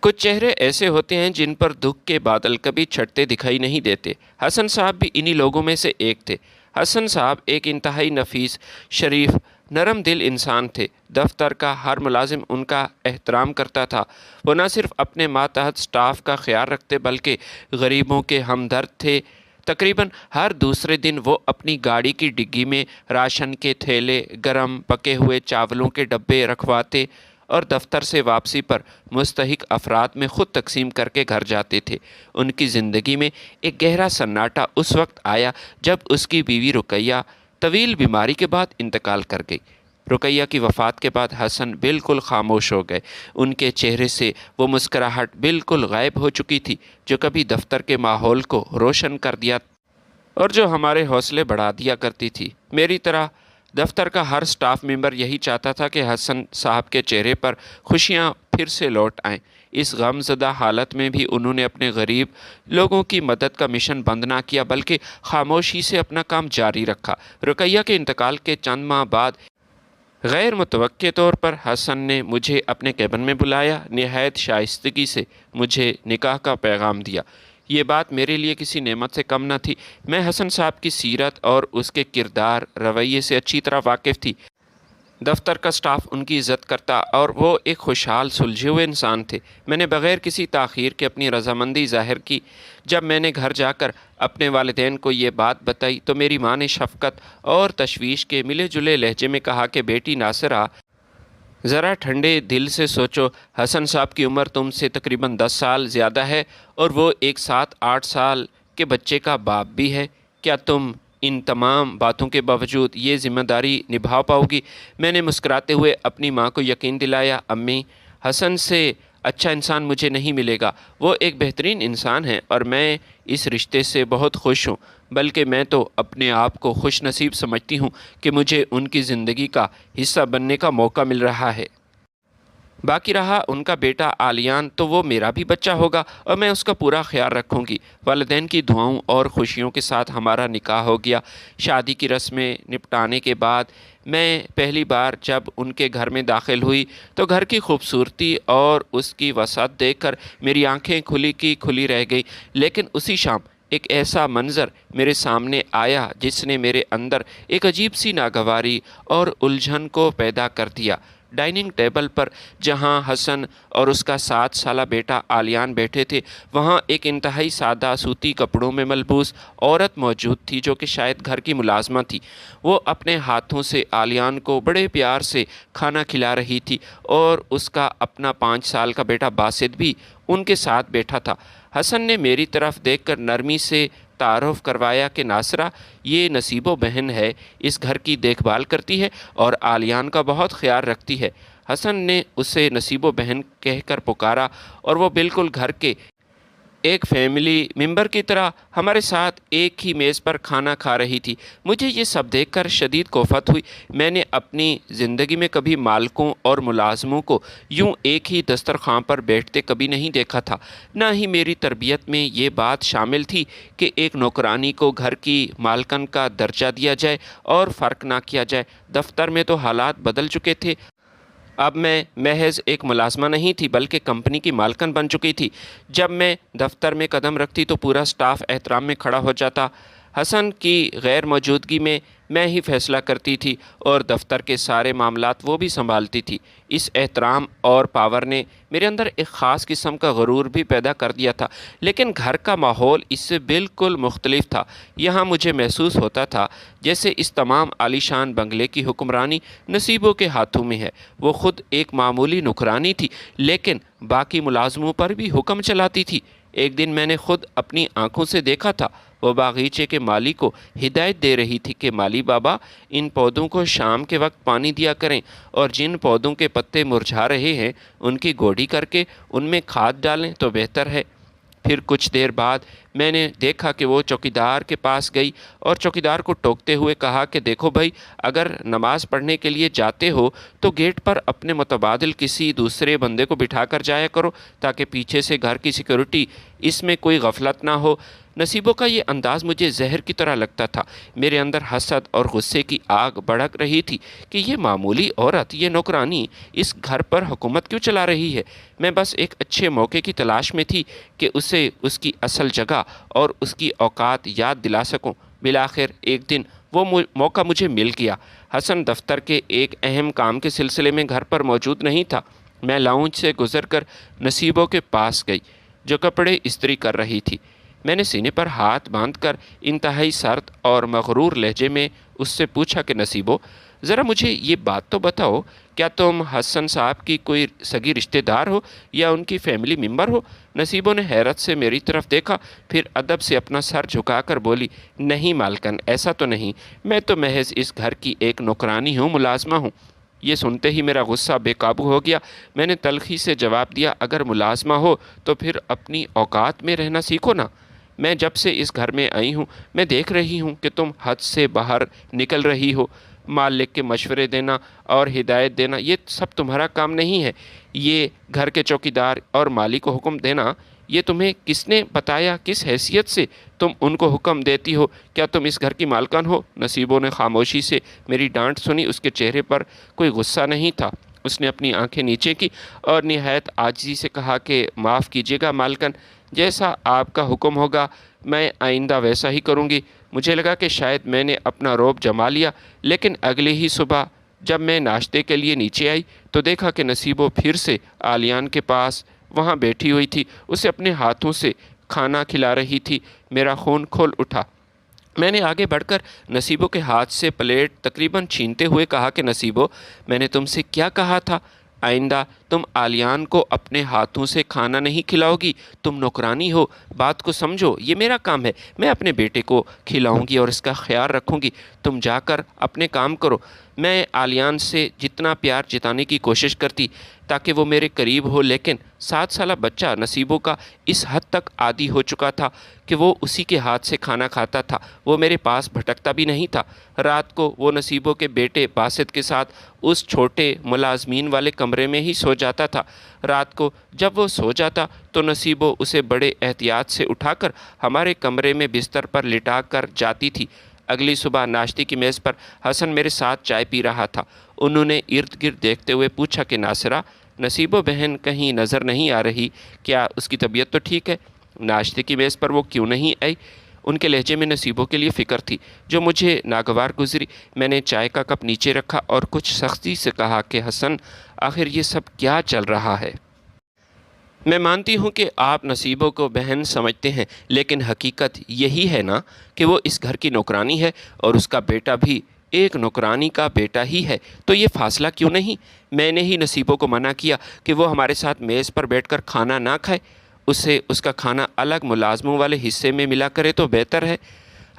کچھ چہرے ایسے ہوتے ہیں جن پر دکھ کے بادل کبھی چھٹتے دکھائی نہیں دیتے۔ حسن صاحب بھی انہی لوگوں میں سے ایک تھے۔ حسن صاحب ایک انتہائی نفیس، شریف، نرم دل انسان تھے۔ دفتر کا ہر ملازم ان کا احترام کرتا تھا۔ وہ نہ صرف اپنے ماتحت سٹاف کا خیال رکھتے بلکہ غریبوں کے ہمدرد تھے۔ تقریباً ہر دوسرے دن وہ اپنی گاڑی کی ڈگی میں راشن کے تھیلے، گرم پکے ہوئے چاولوں کے ڈبے رکھواتے اور دفتر سے واپسی پر مستحق افراد میں خود تقسیم کر کے گھر جاتے تھے۔ ان کی زندگی میں ایک گہرا سناٹا اس وقت آیا جب اس کی بیوی رقیہ طویل بیماری کے بعد انتقال کر گئی۔ رقیہ کی وفات کے بعد حسن بالکل خاموش ہو گئے۔ ان کے چہرے سے وہ مسکراہٹ بالکل غائب ہو چکی تھی جو کبھی دفتر کے ماحول کو روشن کر دیا اور جو ہمارے حوصلے بڑھا دیا کرتی تھی۔ میری طرح دفتر کا ہر سٹاف ممبر یہی چاہتا تھا کہ حسن صاحب کے چہرے پر خوشیاں پھر سے لوٹ آئیں۔ اس غم زدہ حالت میں بھی انہوں نے اپنے غریب لوگوں کی مدد کا مشن بند نہ کیا بلکہ خاموشی سے اپنا کام جاری رکھا۔ رقیہ کے انتقال کے چند ماہ بعد غیر متوقع طور پر حسن نے مجھے اپنے کیبن میں بلایا، نہایت شائستگی سے مجھے نکاح کا پیغام دیا۔ یہ بات میرے لیے کسی نعمت سے کم نہ تھی۔ میں حسن صاحب کی سیرت اور اس کے کردار رویے سے اچھی طرح واقف تھی۔ دفتر کا سٹاف ان کی عزت کرتا اور وہ ایک خوشحال سلجھے ہوئے انسان تھے۔ میں نے بغیر کسی تاخیر کے اپنی رضامندی ظاہر کی۔ جب میں نے گھر جا کر اپنے والدین کو یہ بات بتائی تو میری ماں نے شفقت اور تشویش کے ملے جلے لہجے میں کہا کہ بیٹی ناصرہ، ذرا ٹھنڈے دل سے سوچو، حسن صاحب کی عمر تم سے تقریباً 10 سال زیادہ ہے اور وہ ایک 7-8 سال کے بچے کا باپ بھی ہے۔ کیا تم ان تمام باتوں کے باوجود یہ ذمہ داری نبھا پاؤ گی؟ میں نے مسکراتے ہوئے اپنی ماں کو یقین دلایا، امی، حسن سے اچھا انسان مجھے نہیں ملے گا۔ وہ ایک بہترین انسان ہے اور میں اس رشتے سے بہت خوش ہوں، بلکہ میں تو اپنے آپ کو خوش نصیب سمجھتی ہوں کہ مجھے ان کی زندگی کا حصہ بننے کا موقع مل رہا ہے۔ باقی رہا ان کا بیٹا عالیان، تو وہ میرا بھی بچہ ہوگا اور میں اس کا پورا خیال رکھوں گی۔ والدین کی دعاؤں اور خوشیوں کے ساتھ ہمارا نکاح ہو گیا۔ شادی کی رسمیں نپٹانے کے بعد میں پہلی بار جب ان کے گھر میں داخل ہوئی تو گھر کی خوبصورتی اور اس کی وسعت دیکھ کر میری آنکھیں کھلی کی کھلی رہ گئی۔ لیکن اسی شام ایک ایسا منظر میرے سامنے آیا جس نے میرے اندر ایک عجیب سی ناگواری اور الجھن کو پیدا کر دیا۔ ڈائننگ ٹیبل پر جہاں حسن اور اس کا 7 سالہ بیٹا عالیان بیٹھے تھے، وہاں ایک انتہائی سادہ سوتی کپڑوں میں ملبوس عورت موجود تھی جو کہ شاید گھر کی ملازمہ تھی۔ وہ اپنے ہاتھوں سے عالیان کو بڑے پیار سے کھانا کھلا رہی تھی اور اس کا اپنا 5 سال کا بیٹا باسط بھی ان کے ساتھ بیٹھا تھا۔ حسن نے میری طرف دیکھ کر نرمی سے تعارف کروایا کہ ناصرہ، یہ نصیبو بہن ہے، اس گھر کی دیکھ بھال کرتی ہے اور عالیان کا بہت خیال رکھتی ہے۔ حسن نے اسے نصیبو بہن کہہ کر پکارا اور وہ بالکل گھر کے ایک فیملی ممبر کی طرح ہمارے ساتھ ایک ہی میز پر کھانا کھا رہی تھی۔ مجھے یہ سب دیکھ کر شدید کوفت ہوئی۔ میں نے اپنی زندگی میں کبھی مالکوں اور ملازموں کو یوں ایک ہی دسترخوان پر بیٹھتے کبھی نہیں دیکھا تھا۔ نہ ہی میری تربیت میں یہ بات شامل تھی کہ ایک نوکرانی کو گھر کی مالکن کا درجہ دیا جائے اور فرق نہ کیا جائے۔ دفتر میں تو حالات بدل چکے تھے۔ اب میں محض ایک ملازمہ نہیں تھی بلکہ کمپنی کی مالکن بن چکی تھی۔ جب میں دفتر میں قدم رکھتی تو پورا سٹاف احترام میں کھڑا ہو جاتا۔ حسن کی غیر موجودگی میں ہی فیصلہ کرتی تھی اور دفتر کے سارے معاملات وہ بھی سنبھالتی تھی۔ اس احترام اور پاور نے میرے اندر ایک خاص قسم کا غرور بھی پیدا کر دیا تھا، لیکن گھر کا ماحول اس سے بالکل مختلف تھا۔ یہاں مجھے محسوس ہوتا تھا جیسے اس تمام عالیشان بنگلے کی حکمرانی نصیبوں کے ہاتھوں میں ہے۔ وہ خود ایک معمولی نوکرانی تھی لیکن باقی ملازموں پر بھی حکم چلاتی تھی۔ ایک دن میں نے خود اپنی آنکھوں سے دیکھا تھا، وہ باغیچے کے مالی کو ہدایت دے رہی تھی کہ مالی بابا، ان پودوں کو شام کے وقت پانی دیا کریں اور جن پودوں کے پتے مرجھا رہے ہیں ان کی گوڈی کر کے ان میں کھاد ڈالیں تو بہتر ہے۔ پھر کچھ دیر بعد میں نے دیکھا کہ وہ چوکیدار کے پاس گئی اور چوکیدار کو ٹوکتے ہوئے کہا کہ دیکھو بھائی، اگر نماز پڑھنے کے لیے جاتے ہو تو گیٹ پر اپنے متبادل کسی دوسرے بندے کو بٹھا کر جایا کرو، تاکہ پیچھے سے گھر کی سیکورٹی اس میں کوئی غفلت نہ ہو۔ نصیبوں کا یہ انداز مجھے زہر کی طرح لگتا تھا۔ میرے اندر حسد اور غصے کی آگ بھڑک رہی تھی کہ یہ معمولی عورت، یہ نوکرانی اس گھر پر حکومت کیوں چلا رہی ہے؟ میں بس ایک اچھے موقع کی تلاش میں تھی کہ اسے اس کی اصل جگہ اور اس کی اوقات یاد دلا سکوں۔ بالآخر ایک دن وہ موقع مجھے مل گیا۔ حسن دفتر کے ایک اہم کام کے سلسلے میں گھر پر موجود نہیں تھا۔ میں لاؤنج سے گزر کر نصیبوں کے پاس گئی، جو کپڑے استری کر رہی تھی۔ میں نے سینے پر ہاتھ باندھ کر انتہائی سرد اور مغرور لہجے میں اس سے پوچھا کہ نصیبو، ذرا مجھے یہ بات تو بتاؤ، کیا تم حسن صاحب کی کوئی سگی رشتہ دار ہو یا ان کی فیملی ممبر ہو؟ نصیبو نے حیرت سے میری طرف دیکھا، پھر ادب سے اپنا سر جھکا کر بولی، نہیں مالکن، ایسا تو نہیں، میں تو محض اس گھر کی ایک نوکرانی ہوں، ملازمہ ہوں۔ یہ سنتے ہی میرا غصہ بے قابو ہو گیا۔ میں نے تلخی سے جواب دیا، اگر ملازمہ ہو تو پھر اپنی اوقات میں رہنا سیکھو نا۔ میں جب سے اس گھر میں آئی ہوں میں دیکھ رہی ہوں کہ تم حد سے باہر نکل رہی ہو۔ مالک کے مشورے دینا اور ہدایت دینا یہ سب تمہارا کام نہیں ہے۔ یہ گھر کے چوکیدار اور مالی کو حکم دینا، یہ تمہیں کس نے بتایا؟ کس حیثیت سے تم ان کو حکم دیتی ہو؟ کیا تم اس گھر کی مالکن ہو؟ نصیبوں نے خاموشی سے میری ڈانٹ سنی۔ اس کے چہرے پر کوئی غصہ نہیں تھا۔ اس نے اپنی آنکھیں نیچے کی اور نہایت عاجزی سے کہا کہ معاف کیجیے گا مالکن، جیسا آپ کا حکم ہوگا میں آئندہ ویسا ہی کروں گی۔ مجھے لگا کہ شاید میں نے اپنا رعب جما لیا، لیکن اگلی ہی صبح جب میں ناشتے کے لیے نیچے آئی تو دیکھا کہ نصیبو پھر سے آلیان کے پاس وہاں بیٹھی ہوئی تھی، اسے اپنے ہاتھوں سے کھانا کھلا رہی تھی۔ میرا خون کھول اٹھا۔ میں نے آگے بڑھ کر نصیبو کے ہاتھ سے پلیٹ تقریباً چھینتے ہوئے کہا کہ نصیبو، میں نے تم سے کیا کہا تھا؟ آئندہ تم آلیان کو اپنے ہاتھوں سے کھانا نہیں کھلاؤ گی، تم نوکرانی ہو، بات کو سمجھو، یہ میرا کام ہے، میں اپنے بیٹے کو کھلاؤں گی اور اس کا خیال رکھوں گی، تم جا کر اپنے کام کرو۔ میں آلیان سے جتنا پیار جتانے کی کوشش کرتی تاکہ وہ میرے قریب ہو، لیکن 7 سالہ بچہ نصیبوں کا اس حد تک عادی ہو چکا تھا کہ وہ اسی کے ہاتھ سے کھانا کھاتا تھا، وہ میرے پاس بھٹکتا بھی نہیں تھا۔ رات کو وہ نصیبوں کے بیٹے باسط کے ساتھ اس چھوٹے ملازمین والے کمرے میں ہی سو جاتا تھا۔ رات کو جب وہ سو جاتا تو نصیبو اسے بڑے احتیاط سے اٹھا کر ہمارے کمرے میں بستر پر لٹا کر جاتی تھی۔ اگلی صبح ناشتے کی میز پر حسن میرے ساتھ چائے پی رہا تھا۔ انہوں نے ارد گرد دیکھتے ہوئے پوچھا کہ ناصرہ، نصیبو بہن کہیں نظر نہیں آ رہی، کیا اس کی طبیعت تو ٹھیک ہے؟ ناشتے کی میز پر وہ کیوں نہیں آئی؟ ان کے لہجے میں نصیبوں کے لیے فکر تھی جو مجھے ناگوار گزری۔ میں نے چائے کا کپ نیچے رکھا اور کچھ سختی سے کہا کہ حسن، آخر یہ سب کیا چل رہا ہے؟ میں مانتی ہوں کہ آپ نصیبوں کو بہن سمجھتے ہیں، لیکن حقیقت یہی ہے نا کہ وہ اس گھر کی نوکرانی ہے اور اس کا بیٹا بھی ایک نوکرانی کا بیٹا ہی ہے، تو یہ فاصلہ کیوں نہیں؟ میں نے ہی نصیبوں کو منع کیا کہ وہ ہمارے ساتھ میز پر بیٹھ کر کھانا نہ کھائے، اسے اس کا کھانا الگ ملازموں والے حصے میں ملا کرے تو بہتر ہے۔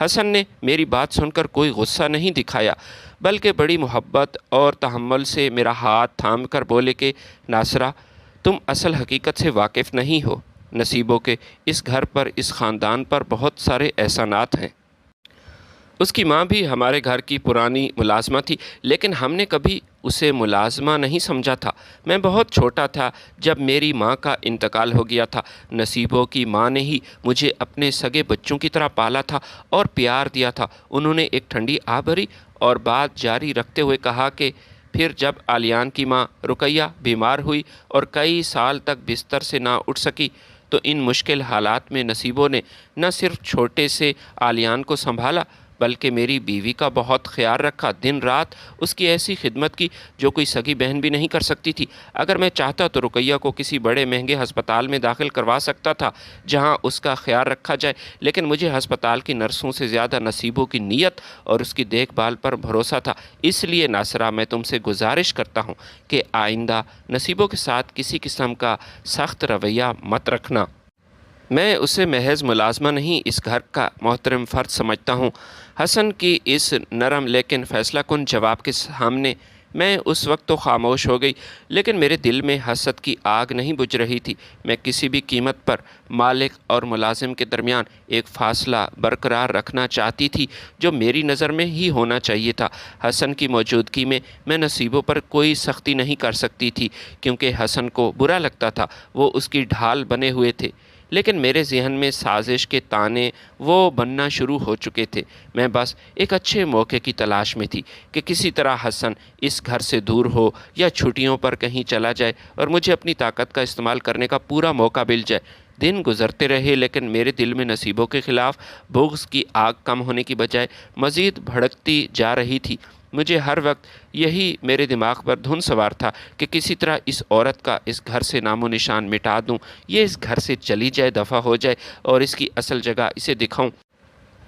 حسن نے میری بات سن کر کوئی غصہ نہیں دکھایا، بلکہ بڑی محبت اور تحمل سے میرا ہاتھ تھام کر بولے کہ ناصرہ، تم اصل حقیقت سے واقف نہیں ہو۔ نصیبوں کے اس گھر پر، اس خاندان پر بہت سارے احسانات ہیں۔ اس کی ماں بھی ہمارے گھر کی پرانی ملازمہ تھی، لیکن ہم نے کبھی اسے ملازمہ نہیں سمجھا تھا۔ میں بہت چھوٹا تھا جب میری ماں کا انتقال ہو گیا تھا۔ نصیبوں کی ماں نے ہی مجھے اپنے سگے بچوں کی طرح پالا تھا اور پیار دیا تھا۔ انہوں نے ایک ٹھنڈی آہ بھری اور بات جاری رکھتے ہوئے کہا کہ پھر جب آلیان کی ماں رقیہ بیمار ہوئی اور کئی سال تک بستر سے نہ اٹھ سکی، تو ان مشکل حالات میں نصیبوں نے نہ صرف چھوٹے سے آلیان کو سنبھالا بلکہ میری بیوی کا بہت خیال رکھا، دن رات اس کی ایسی خدمت کی جو کوئی سگی بہن بھی نہیں کر سکتی تھی۔ اگر میں چاہتا تو رقیہ کو کسی بڑے مہنگے ہسپتال میں داخل کروا سکتا تھا جہاں اس کا خیال رکھا جائے، لیکن مجھے ہسپتال کی نرسوں سے زیادہ نصیبوں کی نیت اور اس کی دیکھ بھال پر بھروسہ تھا۔ اس لیے ناصرہ، میں تم سے گزارش کرتا ہوں کہ آئندہ نصیبوں کے ساتھ کسی قسم کا سخت رویہ مت رکھنا۔ میں اسے محض ملازمہ نہیں، اس گھر کا محترم فرد سمجھتا ہوں۔ حسن کی اس نرم لیکن فیصلہ کن جواب کے سامنے میں اس وقت تو خاموش ہو گئی، لیکن میرے دل میں حسد کی آگ نہیں بجھ رہی تھی۔ میں کسی بھی قیمت پر مالک اور ملازم کے درمیان ایک فاصلہ برقرار رکھنا چاہتی تھی جو میری نظر میں ہی ہونا چاہیے تھا۔ حسن کی موجودگی میں نصیبوں پر کوئی سختی نہیں کر سکتی تھی، کیونکہ حسن کو برا لگتا تھا، وہ اس کی ڈھال بنے ہوئے تھے۔ لیکن میرے ذہن میں سازش کے تانے وہ بننا شروع ہو چکے تھے۔ میں بس ایک اچھے موقع کی تلاش میں تھی کہ کسی طرح حسن اس گھر سے دور ہو یا چھٹیوں پر کہیں چلا جائے اور مجھے اپنی طاقت کا استعمال کرنے کا پورا موقع مل جائے۔ دن گزرتے رہے، لیکن میرے دل میں نصیبوں کے خلاف بغض کی آگ کم ہونے کی بجائے مزید بھڑکتی جا رہی تھی۔ مجھے ہر وقت یہی میرے دماغ پر دھن سوار تھا کہ کسی طرح اس عورت کا اس گھر سے نام و نشان مٹا دوں، یہ اس گھر سے چلی جائے، دفع ہو جائے اور اس کی اصل جگہ اسے دکھاؤں۔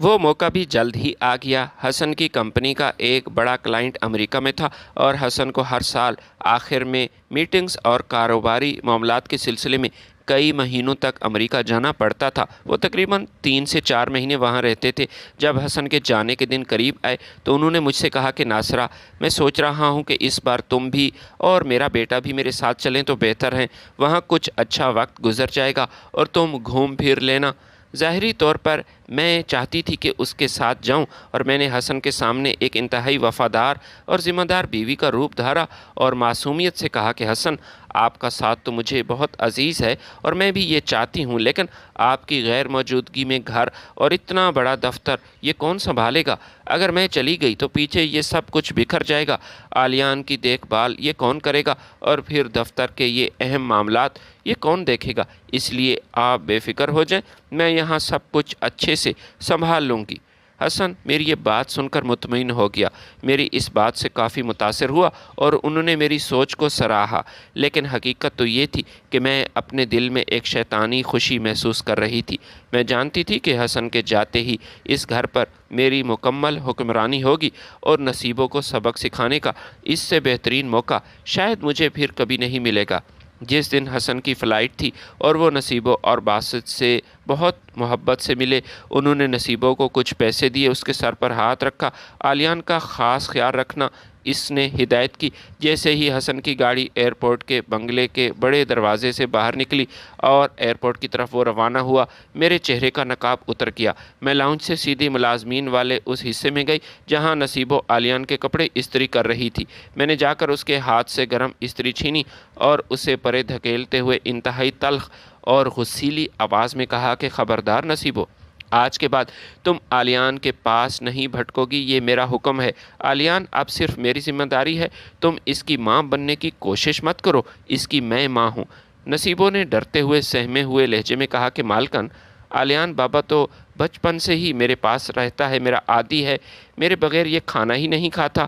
وہ موقع بھی جلد ہی آ گیا۔ حسن کی کمپنی کا ایک بڑا کلائنٹ امریکہ میں تھا اور حسن کو ہر سال آخر میں میٹنگز اور کاروباری معاملات کے سلسلے میں کئی مہینوں تک امریکہ جانا پڑتا تھا۔ وہ تقریباً 3 سے 4 مہینے وہاں رہتے تھے۔ جب حسن کے جانے کے دن قریب آئے تو انہوں نے مجھ سے کہا کہ ناصرہ، میں سوچ رہا ہوں کہ اس بار تم بھی اور میرا بیٹا بھی میرے ساتھ چلیں تو بہتر ہے، وہاں کچھ اچھا وقت گزر جائے گا اور تم گھوم پھر لینا۔ ظاہری طور پر میں چاہتی تھی کہ اس کے ساتھ جاؤں، اور میں نے حسن کے سامنے ایک انتہائی وفادار اور ذمہ دار بیوی کا روپ دھارا اور معصومیت سے کہا کہ حسن، آپ کا ساتھ تو مجھے بہت عزیز ہے اور میں بھی یہ چاہتی ہوں، لیکن آپ کی غیر موجودگی میں گھر اور اتنا بڑا دفتر یہ کون سنبھالے گا؟ اگر میں چلی گئی تو پیچھے یہ سب کچھ بکھر جائے گا، آلیان کی دیکھ بھال یہ کون کرے گا، اور پھر دفتر کے یہ اہم معاملات یہ کون دیکھے گا؟ اس لیے آپ بے فکر ہو جائیں، میں یہاں سب کچھ اچھے سے سنبھال لوں گی۔ حسن میری یہ بات سن کر مطمئن ہو گیا، میری اس بات سے کافی متاثر ہوا اور انہوں نے میری سوچ کو سراہا، لیکن حقیقت تو یہ تھی کہ میں اپنے دل میں ایک شیطانی خوشی محسوس کر رہی تھی۔ میں جانتی تھی کہ حسن کے جاتے ہی اس گھر پر میری مکمل حکمرانی ہوگی اور نصیبوں کو سبق سکھانے کا اس سے بہترین موقع شاید مجھے پھر کبھی نہیں ملے گا۔ جس دن حسن کی فلائٹ تھی اور وہ نصیبوں اور باسط سے بہت محبت سے ملے، انہوں نے نصیبوں کو کچھ پیسے دیے، اس کے سر پر ہاتھ رکھا، آلیان کا خاص خیال رکھنا اس نے ہدایت کی۔ جیسے ہی حسن کی گاڑی ایئرپورٹ کے بنگلے کے بڑے دروازے سے باہر نکلی اور ایئرپورٹ کی طرف وہ روانہ ہوا، میرے چہرے کا نقاب اتر گیا۔ میں لاؤنج سے سیدھی ملازمین والے اس حصے میں گئی جہاں نصیبوں آلیان کے کپڑے استری کر رہی تھی۔ میں نے جا کر اس کے ہاتھ سے گرم استری چھینی اور اسے پرے دھکیلتے ہوئے انتہائی تلخ اور غصیلی آواز میں کہا کہ خبردار نصیبو، آج کے بعد تم آلیان کے پاس نہیں بھٹکو گی، یہ میرا حکم ہے۔ آلیان اب صرف میری ذمہ داری ہے، تم اس کی ماں بننے کی کوشش مت کرو، اس کی میں ماں ہوں۔ نصیبوں نے ڈرتے ہوئے سہمے ہوئے لہجے میں کہا کہ مالکن، آلیان بابا تو بچپن سے ہی میرے پاس رہتا ہے، میرا عادی ہے، میرے بغیر یہ کھانا ہی نہیں کھاتا،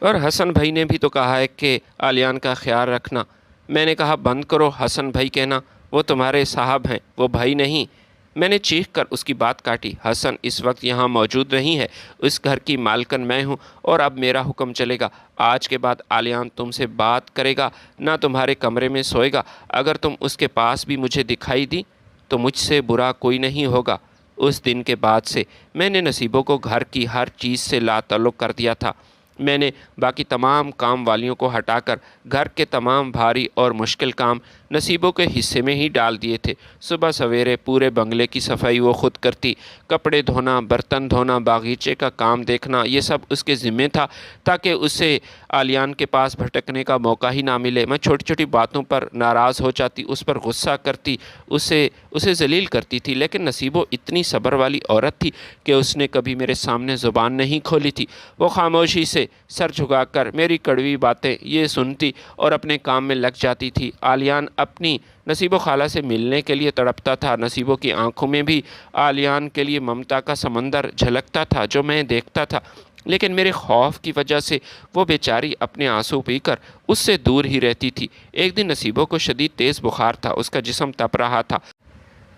اور حسن بھائی نے بھی تو کہا ہے کہ آلیان کا خیال رکھنا۔ میں نے کہا بند کرو حسن بھائی کہنا، وہ تمہارے صاحب ہیں، وہ بھائی نہیں۔ میں نے چیخ کر اس کی بات کاٹی، حسن اس وقت یہاں موجود نہیں ہے، اس گھر کی مالکن میں ہوں اور اب میرا حکم چلے گا۔ آج کے بعد آلیان تم سے بات کرے گا نہ تمہارے کمرے میں سوئے گا، اگر تم اس کے پاس بھی مجھے دکھائی دی تو مجھ سے برا کوئی نہیں ہوگا۔ اس دن کے بعد سے میں نے نصیبوں کو گھر کی ہر چیز سے لا تعلق کر دیا تھا۔ میں نے باقی تمام کام والیوں کو ہٹا کر گھر کے تمام بھاری اور مشکل کام نصیبوں کے حصے میں ہی ڈال دیے تھے۔ صبح سویرے پورے بنگلے کی صفائی وہ خود کرتی، کپڑے دھونا، برتن دھونا، باغیچے کا کام دیکھنا، یہ سب اس کے ذمے تھا تاکہ اسے آلیان کے پاس بھٹکنے کا موقع ہی نہ ملے۔ میں چھوٹی چھوٹی باتوں پر ناراض ہو جاتی، اس پر غصہ کرتی، اسے ذلیل کرتی تھی، لیکن نصیبوں اتنی صبر والی عورت تھی کہ اس نے کبھی میرے سامنے زبان نہیں کھولی تھی۔ وہ خاموشی سے سر جھکا کر میری کڑوی باتیں یہ سنتی اور اپنے کام میں لگ جاتی تھی۔ آلیان اپنی نصیبو خالہ سے ملنے کے لیے تڑپتا تھا، نصیبوں کی آنکھوں میں بھی آلیان کے لیے ممتا کا سمندر جھلکتا تھا جو میں دیکھتا تھا، لیکن میرے خوف کی وجہ سے وہ بیچاری اپنے آنسو پی کر اس سے دور ہی رہتی تھی۔ ایک دن نصیبوں کو شدید تیز بخار تھا، اس کا جسم تپ رہا تھا،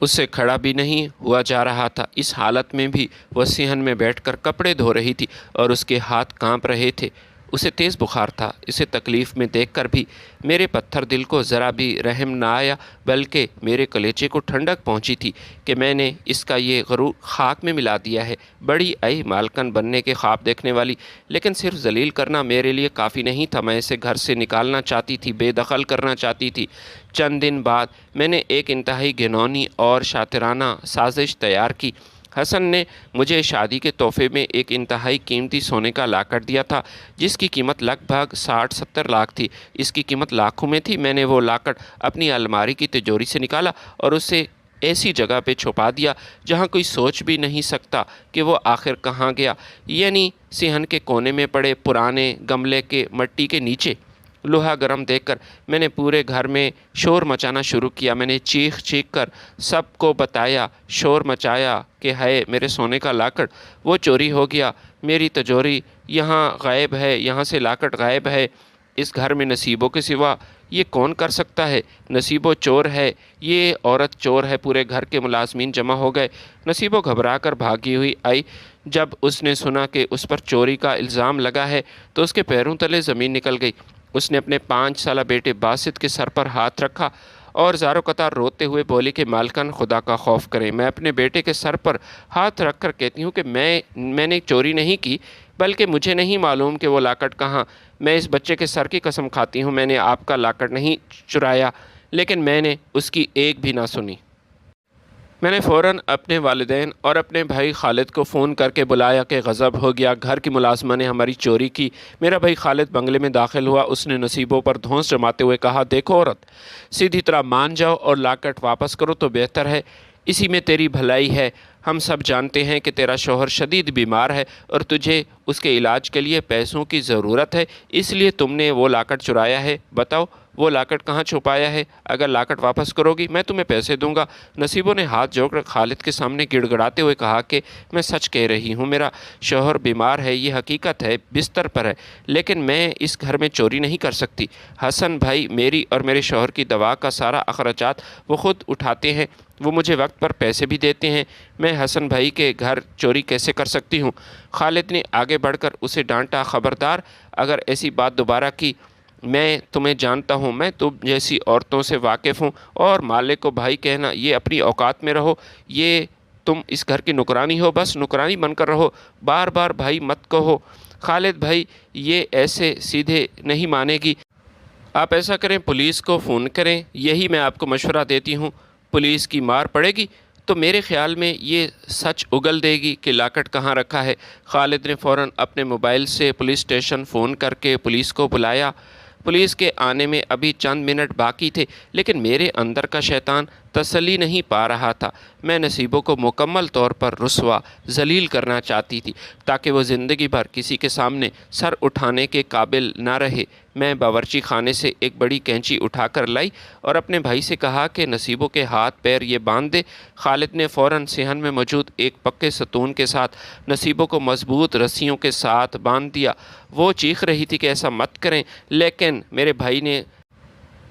اس سے کھڑا بھی نہیں ہوا جا رہا تھا۔ اس حالت میں بھی وہ صحن میں بیٹھ کر کپڑے دھو رہی تھی اور اس کے ہاتھ کانپ رہے تھے۔ اسے تیز بخار تھا۔ اسے تکلیف میں دیکھ کر بھی میرے پتھر دل کو ذرا بھی رحم نہ آیا، بلکہ میرے کلیجے کو ٹھنڈک پہنچی تھی کہ میں نے اس کا یہ غرور خاک میں ملا دیا ہے۔ بڑی آئی مالکن بننے کے خواب دیکھنے والی، لیکن صرف ذلیل کرنا میرے لیے کافی نہیں تھا۔ میں اسے گھر سے نکالنا چاہتی تھی، بے دخل کرنا چاہتی تھی۔ چند دن بعد میں نے ایک انتہائی گھنونی اور شاطرانہ سازش تیار کی۔ حسن نے مجھے شادی کے تحفے میں ایک انتہائی قیمتی سونے کا لاکٹ دیا تھا، جس کی قیمت لگ بھگ 60-70 لاکھ تھی۔ اس کی قیمت لاکھوں میں تھی۔ میں نے وہ لاکٹ اپنی الماری کی تجوری سے نکالا اور اسے ایسی جگہ پہ چھپا دیا جہاں کوئی سوچ بھی نہیں سکتا کہ وہ آخر کہاں گیا، یعنی صحن کے کونے میں پڑے پرانے گملے کے مٹی کے نیچے۔ لوہا گرم دیکھ کر میں نے پورے گھر میں شور مچانا شروع کیا۔ میں نے چیخ چیخ کر سب کو بتایا، شور مچایا کہ ہے میرے سونے کا لاکٹ وہ چوری ہو گیا، میری تجوری یہاں غائب ہے، یہاں سے لاکٹ غائب ہے۔ اس گھر میں نصیبوں کے سوا یہ کون کر سکتا ہے؟ نصیبو چور ہے، یہ عورت چور ہے۔ پورے گھر کے ملازمین جمع ہو گئے۔ نصیبو گھبرا کر بھاگی ہوئی آئی۔ جب اس نے سنا کہ اس پر چوری کا الزام لگا ہے تو اس کے پیروں تلے زمین نکل گئی۔ اس نے اپنے 5 سالہ بیٹے باسط کے سر پر ہاتھ رکھا اور زارو قطار روتے ہوئے بولی کہ مالکن خدا کا خوف کریں۔ میں اپنے بیٹے کے سر پر ہاتھ رکھ کر کہتی ہوں کہ میں نے چوری نہیں کی، بلکہ مجھے نہیں معلوم کہ وہ لاکٹ کہاں۔ میں اس بچے کے سر کی قسم کھاتی ہوں میں نے آپ کا لاکٹ نہیں چرایا، لیکن میں نے اس کی ایک بھی نہ سنی۔ میں نے فوراً اپنے والدین اور اپنے بھائی خالد کو فون کر کے بلایا کہ غضب ہو گیا، گھر کی ملازمہ نے ہماری چوری کی۔ میرا بھائی خالد بنگلے میں داخل ہوا۔ اس نے نصیبوں پر دھونس جماتے ہوئے کہا، دیکھو عورت، سیدھی طرح مان جاؤ اور لاکٹ واپس کرو تو بہتر ہے، اسی میں تیری بھلائی ہے۔ ہم سب جانتے ہیں کہ تیرا شوہر شدید بیمار ہے اور تجھے اس کے علاج کے لیے پیسوں کی ضرورت ہے، اس لیے تم نے وہ لاکٹ چرایا ہے۔ بتاؤ وہ لاکٹ کہاں چھپایا ہے؟ اگر لاکٹ واپس کرو گی میں تمہیں پیسے دوں گا۔ نصیبوں نے ہاتھ جوڑ کر خالد کے سامنے گڑ گڑاتے ہوئے کہا کہ میں سچ کہہ رہی ہوں، میرا شوہر بیمار ہے، یہ حقیقت ہے، بستر پر ہے، لیکن میں اس گھر میں چوری نہیں کر سکتی۔ حسن بھائی میری اور میرے شوہر کی دوا کا سارا اخراجات وہ خود اٹھاتے ہیں، وہ مجھے وقت پر پیسے بھی دیتے ہیں، میں حسن بھائی کے گھر چوری کیسے کر سکتی ہوں؟ خالد نے آگے بڑھ کر اسے ڈانٹا، خبردار اگر ایسی بات دوبارہ کی، میں تمہیں جانتا ہوں، میں تم جیسی عورتوں سے واقف ہوں، اور مالک کو بھائی کہنا، یہ اپنی اوقات میں رہو، یہ تم اس گھر کی نوکرانی ہو، بس نوکرانی بن کر رہو، بار بار بھائی مت کہو۔ خالد بھائی یہ ایسے سیدھے نہیں مانے گی، آپ ایسا کریں پولیس کو فون کریں، یہی میں آپ کو مشورہ دیتی ہوں۔ پولیس کی مار پڑے گی تو میرے خیال میں یہ سچ اگل دے گی کہ لاکٹ کہاں رکھا ہے۔ خالد نے فوراً اپنے موبائل سے پولیس اسٹیشن فون کر کے پولیس کو بلایا۔ پولیس کے آنے میں ابھی چند منٹ باقی تھے، لیکن میرے اندر کا شیطان تسلی نہیں پا رہا تھا۔ میں نصیبوں کو مکمل طور پر رسوا ذلیل کرنا چاہتی تھی تاکہ وہ زندگی بھر کسی کے سامنے سر اٹھانے کے قابل نہ رہے۔ میں باورچی خانے سے ایک بڑی کینچی اٹھا کر لائی اور اپنے بھائی سے کہا کہ نصیبوں کے ہاتھ پیر یہ باندھ دے۔ خالد نے فوراً صحن میں موجود ایک پکے ستون کے ساتھ نصیبوں کو مضبوط رسیوں کے ساتھ باندھ دیا۔ وہ چیخ رہی تھی کہ ایسا مت کریں، لیکن میرے بھائی نے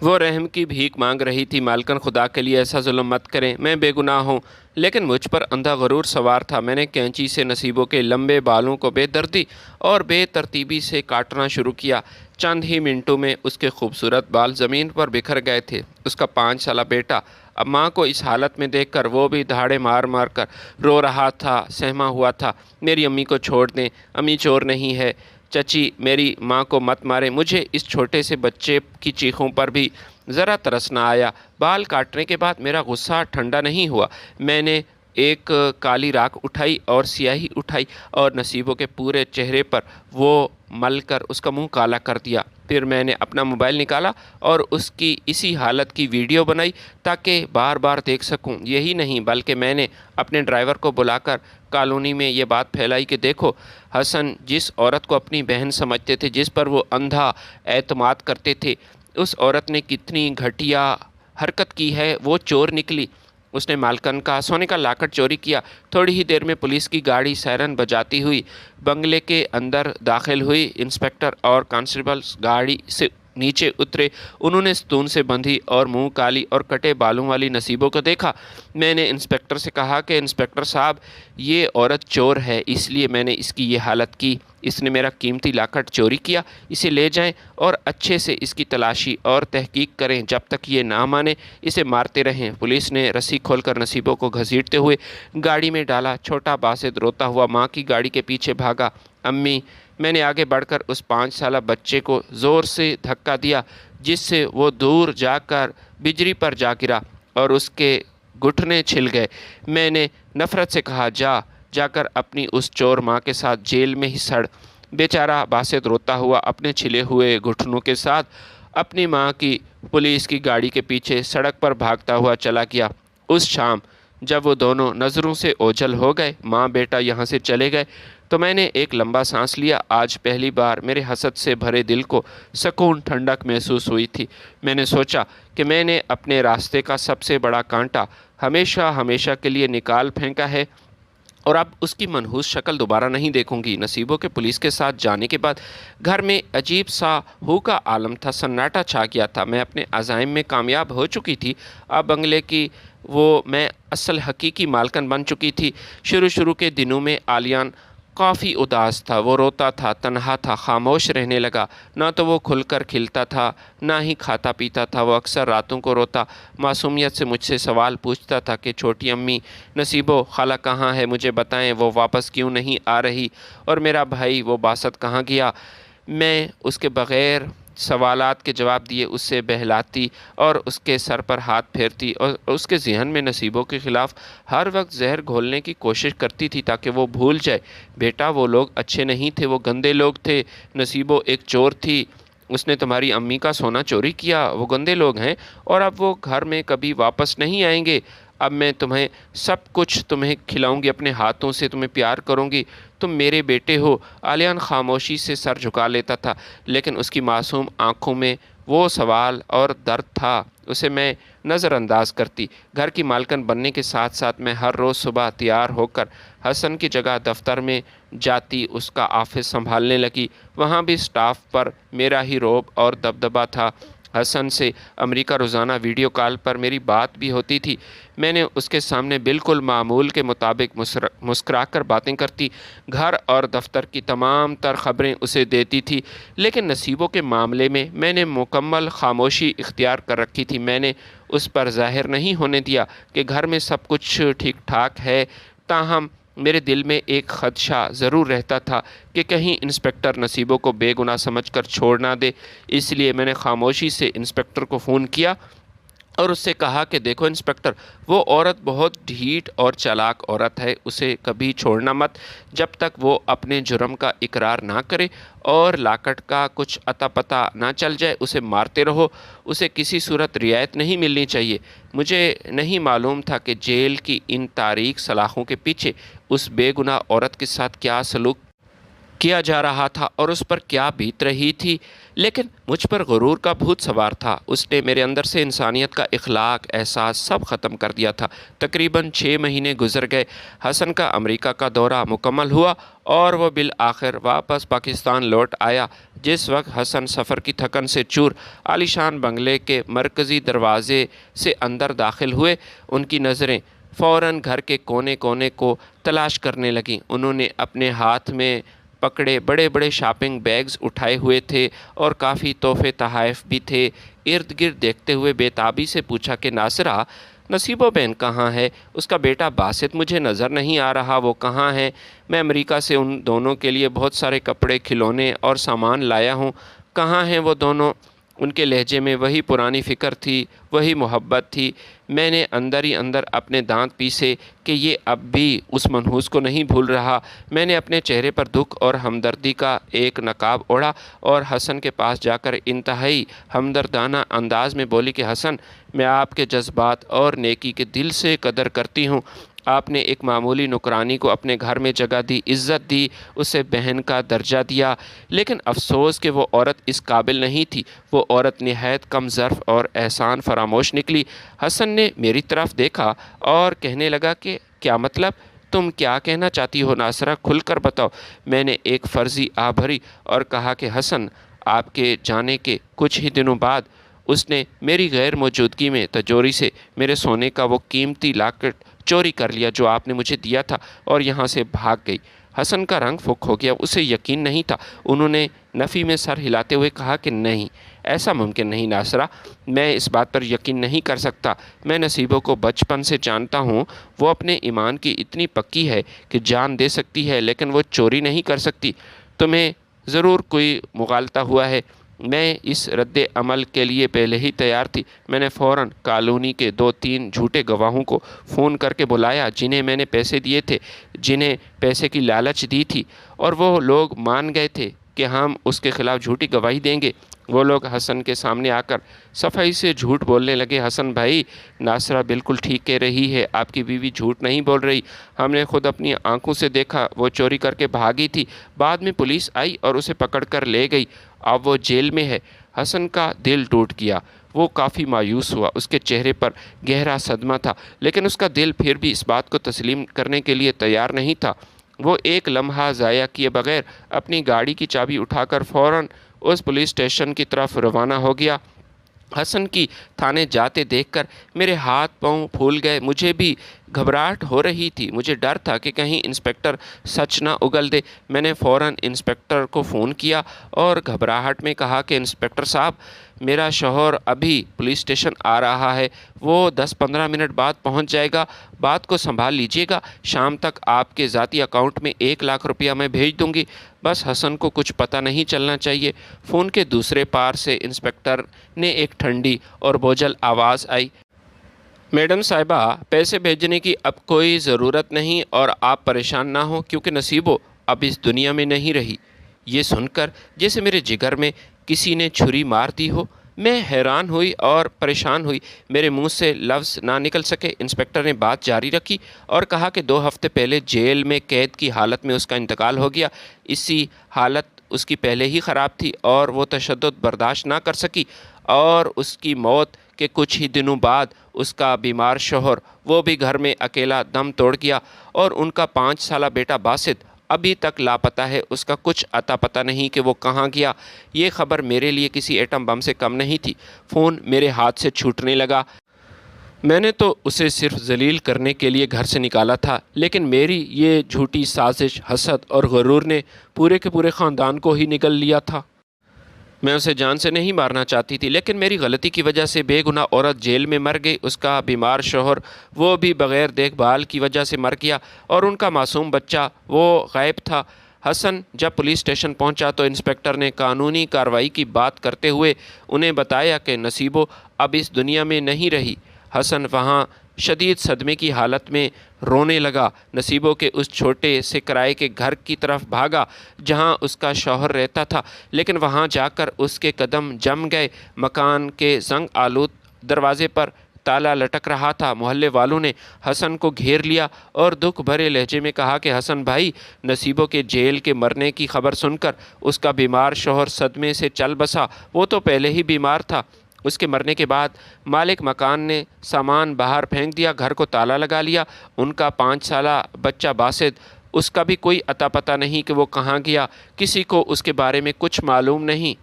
وہ رحم کی بھیک مانگ رہی تھی، مالکن خدا کے لیے ایسا ظلم مت کریں، میں بے گناہ ہوں، لیکن مجھ پر اندھا غرور سوار تھا۔ میں نے کینچی سے نصیبوں کے لمبے بالوں کو بے دردی اور بے ترتیبی سے کاٹنا شروع کیا۔ چند ہی منٹوں میں اس کے خوبصورت بال زمین پر بکھر گئے تھے۔ اس کا 5 سالہ بیٹا اب ماں کو اس حالت میں دیکھ کر وہ بھی دھاڑے مار مار کر رو رہا تھا، سہما ہوا تھا، میری امی کو چھوڑ دیں، امی چور نہیں ہے، چچی میری ماں کو مت مارے۔ مجھے اس چھوٹے سے بچے کی چیخوں پر بھی ذرا ترس نہ آیا۔ بال کاٹنے کے بعد میرا غصہ ٹھنڈا نہیں ہوا۔ میں نے ایک کالی راکھ اٹھائی اور سیاہی اٹھائی اور نصیبوں کے پورے چہرے پر وہ مل کر اس کا منہ کالا کر دیا۔ پھر میں نے اپنا موبائل نکالا اور اس کی اسی حالت کی ویڈیو بنائی تاکہ بار بار دیکھ سکوں۔ یہی نہیں بلکہ میں نے اپنے ڈرائیور کو بلا کر کالونی میں یہ بات پھیلائی کہ دیکھو، حسن جس عورت کو اپنی بہن سمجھتے تھے، جس پر وہ اندھا اعتماد کرتے تھے، اس عورت نے کتنی گھٹیا حرکت کی ہے، وہ چور نکلی۔ اس نے مالکن کا سونے کا لاکٹ چوری کیا۔ تھوڑی ہی دیر میں پولیس کی گاڑی سائرن بجاتی ہوئی بنگلے کے اندر داخل ہوئی۔ انسپکٹر اور کانسٹیبلز گاڑی سے نیچے اترے۔ انہوں نے ستون سے بندھی اور منہ کالی اور کٹے بالوں والی نصیبوں کو دیکھا۔ میں نے انسپکٹر سے کہا کہ انسپکٹر صاحب، یہ عورت چور ہے، اس لیے میں نے اس کی یہ حالت کی۔ اس نے میرا قیمتی لاکٹ چوری کیا، اسے لے جائیں اور اچھے سے اس کی تلاشی اور تحقیق کریں، جب تک یہ نہ مانے اسے مارتے رہیں۔ پولیس نے رسی کھول کر نصیبوں کو گھسیٹتے ہوئے گاڑی میں ڈالا۔ چھوٹا باسط روتا ہوا ماں کی گاڑی کے پیچھے بھاگا۔ امی، میں نے آگے بڑھ کر اس 5 سالہ بچے کو زور سے دھکا دیا، جس سے وہ دور جا کر بجری پر جا گرا اور اس کے گھٹنے چھل گئے۔ میں نے نفرت سے کہا، جا کر اپنی اس چور ماں کے ساتھ جیل میں ہی سڑ۔ بیچارہ باسط روتا ہوا اپنے چھلے ہوئے گھٹنوں کے ساتھ اپنی ماں کی پولیس کی گاڑی کے پیچھے سڑک پر بھاگتا ہوا چلا گیا۔ اس شام جب وہ دونوں نظروں سے اوجھل ہو گئے، ماں بیٹا یہاں سے چلے گئے، تو میں نے ایک لمبا سانس لیا۔ آج پہلی بار میرے حسد سے بھرے دل کو سکون، ٹھنڈک محسوس ہوئی تھی۔ میں نے سوچا کہ میں نے اپنے راستے کا سب سے بڑا کانٹا ہمیشہ کے لیے نکال پھینکا ہے، اور اب اس کی منحوس شکل دوبارہ نہیں دیکھوں گی۔ نصیبوں کے پولیس کے ساتھ جانے کے بعد گھر میں عجیب سا ہو کا عالم تھا، سناٹا چھا گیا تھا۔ میں اپنے عزائم میں کامیاب ہو چکی تھی۔ اب بنگلے کی میں اصل حقیقی مالکن بن چکی تھی۔ شروع کے دنوں میں آلیان کافی اداس تھا، وہ روتا تھا، تنہا تھا، خاموش رہنے لگا۔ نہ تو وہ کھل کر کھلتا تھا، نہ ہی کھاتا پیتا تھا۔ وہ اکثر راتوں کو روتا معصومیت سے مجھ سے سوال پوچھتا تھا کہ چھوٹی امی، نصیبو، خالہ کہاں ہے؟ مجھے بتائیں، وہ واپس کیوں نہیں آ رہی؟ اور میرا بھائی وہ باسط کہاں گیا؟ میں اس کے بغیر سوالات کے جواب دیے اس سے بہلاتی اور اس کے سر پر ہاتھ پھیرتی، اور اس کے ذہن میں نصیبوں کے خلاف ہر وقت زہر گھولنے کی کوشش کرتی تھی تاکہ وہ بھول جائے۔ بیٹا، وہ لوگ اچھے نہیں تھے، وہ گندے لوگ تھے۔ نصیبوں ایک چور تھی، اس نے تمہاری امی کا سونا چوری کیا۔ وہ گندے لوگ ہیں اور اب وہ گھر میں کبھی واپس نہیں آئیں گے۔ اب میں تمہیں سب کچھ تمہیں کھلاؤں گی، اپنے ہاتھوں سے تمہیں پیار کروں گی، تم میرے بیٹے ہو۔ آلیان خاموشی سے سر جھکا لیتا تھا، لیکن اس کی معصوم آنکھوں میں وہ سوال اور درد تھا، اسے میں نظر انداز کرتی۔ گھر کی مالکن بننے کے ساتھ ساتھ میں ہر روز صبح تیار ہو کر حسن کی جگہ دفتر میں جاتی، اس کا آفس سنبھالنے لگی۔ وہاں بھی سٹاف پر میرا ہی رعب اور دبدبہ تھا۔ حسن سے امریکہ روزانہ ویڈیو کال پر میری بات بھی ہوتی تھی۔ میں نے اس کے سامنے بالکل معمول کے مطابق مسکرا کر باتیں کرتی، گھر اور دفتر کی تمام تر خبریں اسے دیتی تھی، لیکن نصیبوں کے معاملے میں نے مکمل خاموشی اختیار کر رکھی تھی۔ میں نے اس پر ظاہر نہیں ہونے دیا کہ گھر میں سب کچھ ٹھیک ٹھاک ہے، تاہم میرے دل میں ایک خدشہ ضرور رہتا تھا کہ کہیں انسپکٹر نصیبوں کو بے گناہ سمجھ کر چھوڑ نہ دے۔ اس لیے میں نے خاموشی سے انسپکٹر کو فون کیا اور اس سے کہا کہ دیکھو انسپکٹر، وہ عورت بہت ڈھیٹ اور چالاک عورت ہے، اسے کبھی چھوڑنا مت جب تک وہ اپنے جرم کا اقرار نہ کرے اور لاکٹ کا کچھ اتا پتہ نہ چل جائے، اسے مارتے رہو، اسے کسی صورت رعایت نہیں ملنی چاہیے۔ مجھے نہیں معلوم تھا کہ جیل کی ان تاریک سلاخوں کے پیچھے اس بے گناہ عورت کے ساتھ کیا سلوک کیا جا رہا تھا اور اس پر کیا بیت رہی تھی، لیکن مجھ پر غرور کا بھوت سوار تھا۔ اس نے میرے اندر سے انسانیت کا اخلاق، احساس سب ختم کر دیا تھا۔ تقریباً 6 مہینے گزر گئے۔ حسن کا امریکہ کا دورہ مکمل ہوا اور وہ بالآخر واپس پاکستان لوٹ آیا۔ جس وقت حسن سفر کی تھکن سے چور عالیشان بنگلے کے مرکزی دروازے سے اندر داخل ہوئے، ان کی نظریں فوراً گھر کے کونے کونے کو تلاش کرنے لگیں۔ انہوں نے اپنے ہاتھ میں پکڑے بڑے بڑے شاپنگ بیگز اٹھائے ہوئے تھے اور کافی تحفے تحائف بھی تھے۔ ارد گرد دیکھتے ہوئے بے تابی سے پوچھا کہ ناصرہ، نصیبو بہن کہاں ہے؟ اس کا بیٹا باسط مجھے نظر نہیں آ رہا، وہ کہاں ہے؟ میں امریکہ سے ان دونوں کے لیے بہت سارے کپڑے، کھلونے اور سامان لایا ہوں، کہاں ہیں وہ دونوں؟ ان کے لہجے میں وہی پرانی فکر تھی، وہی محبت تھی۔ میں نے اندر ہی اندر اپنے دانت پیسے کہ یہ اب بھی اس منحوس کو نہیں بھول رہا۔ میں نے اپنے چہرے پر دکھ اور ہمدردی کا ایک نقاب اوڑھا اور حسن کے پاس جا کر انتہائی ہمدردانہ انداز میں بولی کہ حسن، میں آپ کے جذبات اور نیکی کے دل سے قدر کرتی ہوں۔ آپ نے ایک معمولی نوکرانی کو اپنے گھر میں جگہ دی، عزت دی، اسے بہن کا درجہ دیا، لیکن افسوس کہ وہ عورت اس قابل نہیں تھی۔ وہ عورت نہایت کم ظرف اور احسان فراموش نکلی۔ حسن نے میری طرف دیکھا اور کہنے لگا کہ کیا مطلب؟ تم کیا کہنا چاہتی ہو ناصرہ؟ کھل کر بتاؤ۔ میں نے ایک فرضی آہ بھری اور کہا کہ حسن، آپ کے جانے کے کچھ ہی دنوں بعد اس نے میری غیر موجودگی میں تجوری سے میرے سونے کا وہ قیمتی لاکٹ چوری کر لیا جو آپ نے مجھے دیا تھا، اور یہاں سے بھاگ گئی۔ حسن کا رنگ فک ہو گیا، اسے یقین نہیں تھا۔ انہوں نے نفی میں سر ہلاتے ہوئے کہا کہ نہیں، ایسا ممکن نہیں ناصرہ، میں اس بات پر یقین نہیں کر سکتا۔ میں نصیبوں کو بچپن سے جانتا ہوں، وہ اپنے ایمان کی اتنی پکی ہے کہ جان دے سکتی ہے لیکن وہ چوری نہیں کر سکتی۔ تمہیں ضرور کوئی مغالطہ ہوا ہے۔ میں اس رد عمل کے لیے پہلے ہی تیار تھی۔ میں نے فوراً کالونی کے 2-3 جھوٹے گواہوں کو فون کر کے بلایا جنہیں میں نے پیسے دیے تھے، جنہیں پیسے کی لالچ دی تھی، اور وہ لوگ مان گئے تھے کہ ہم اس کے خلاف جھوٹی گواہی دیں گے۔ وہ لوگ حسن کے سامنے آ کر صفائی سے جھوٹ بولنے لگے۔ حسن بھائی، ناصرہ بالکل ٹھیک کہہ رہی ہے، آپ کی بیوی جھوٹ نہیں بول رہی، ہم نے خود اپنی آنکھوں سے دیکھا، وہ چوری کر کے بھاگی تھی، بعد میں پولیس آئی اور اسے پکڑ کر لے گئی، اب وہ جیل میں ہے۔ حسن کا دل ٹوٹ گیا، وہ کافی مایوس ہوا، اس کے چہرے پر گہرا صدمہ تھا، لیکن اس کا دل پھر بھی اس بات کو تسلیم کرنے کے لیے تیار نہیں تھا۔ وہ ایک لمحہ ضائع کیے بغیر اپنی گاڑی کی چابی اٹھا کر فوراً اس پولیس اسٹیشن کی طرف روانہ ہو گیا۔ حسن کی تھانے جاتے دیکھ کر میرے ہاتھ پاؤں پھول گئے، مجھے بھی گھبراہٹ ہو رہی تھی، مجھے ڈر تھا کہ کہیں انسپکٹر سچ نہ اگل دے۔ میں نے فوراً انسپکٹر کو فون کیا اور گھبراہٹ میں کہا کہ انسپکٹر صاحب، میرا شوہر ابھی پولیس اسٹیشن آ رہا ہے، وہ 10-15 منٹ بعد پہنچ جائے گا، بات کو سنبھال لیجیے گا، شام تک آپ کے ذاتی اکاؤنٹ میں 1 لاکھ روپیہ میں بھیج دوں گی، بس حسن کو کچھ پتہ نہیں چلنا چاہیے۔ فون کے دوسرے پار سے انسپکٹر نے ایک ٹھنڈی اور بوجھل آواز آئی، میڈم صاحبہ، پیسے بھیجنے کی اب کوئی ضرورت نہیں اور آپ پریشان نہ ہوں کیونکہ نصیبو اب اس دنیا میں نہیں رہی۔ یہ سن کر جیسے میرے جگر میں کسی نے چھری مار دی ہو، میں حیران ہوئی اور پریشان ہوئی، میرے منہ سے لفظ نہ نکل سکے۔ انسپکٹر نے بات جاری رکھی اور کہا کہ 2 ہفتے پہلے جیل میں قید کی حالت میں اس کا انتقال ہو گیا، اسی حالت اس کی پہلے ہی خراب تھی اور وہ تشدد برداشت نہ کر سکی، اور اس کی موت کے کچھ ہی دنوں بعد اس کا بیمار شوہر، وہ بھی گھر میں اکیلا دم توڑ گیا، اور ان کا 5 سالہ بیٹا باسط ابھی تک لاپتہ ہے، اس کا کچھ اتا پتہ نہیں کہ وہ کہاں گیا۔ یہ خبر میرے لیے کسی ایٹم بم سے کم نہیں تھی۔ فون میرے ہاتھ سے چھوٹنے لگا۔ میں نے تو اسے صرف ذلیل کرنے کے لیے گھر سے نکالا تھا، لیکن میری یہ جھوٹی سازش، حسد اور غرور نے پورے کے پورے خاندان کو ہی نگل لیا تھا۔ میں اسے جان سے نہیں مارنا چاہتی تھی، لیکن میری غلطی کی وجہ سے بے گناہ عورت جیل میں مر گئی، اس کا بیمار شوہر وہ بھی بغیر دیکھ بھال کی وجہ سے مر گیا، اور ان کا معصوم بچہ وہ غائب تھا۔ حسن جب پولیس اسٹیشن پہنچا تو انسپکٹر نے قانونی کارروائی کی بات کرتے ہوئے انہیں بتایا کہ نصیبو اب اس دنیا میں نہیں رہی۔ حسن وہاں شدید صدمے کی حالت میں رونے لگا، نصیبوں کے اس چھوٹے سے کرائے کے گھر کی طرف بھاگا جہاں اس کا شوہر رہتا تھا، لیکن وہاں جا کر اس کے قدم جم گئے۔ مکان کے زنگ آلود دروازے پر تالا لٹک رہا تھا۔ محلے والوں نے حسن کو گھیر لیا اور دکھ بھرے لہجے میں کہا کہ حسن بھائی، نصیبوں کے جیل کے مرنے کی خبر سن کر اس کا بیمار شوہر صدمے سے چل بسا، وہ تو پہلے ہی بیمار تھا۔ اس کے مرنے کے بعد مالک مکان نے سامان باہر پھینک دیا، گھر کو تالا لگا لیا۔ ان کا 5 سالہ بچہ باسط، اس کا بھی کوئی اتا پتہ نہیں کہ وہ کہاں گیا، کسی کو اس کے بارے میں کچھ معلوم نہیں۔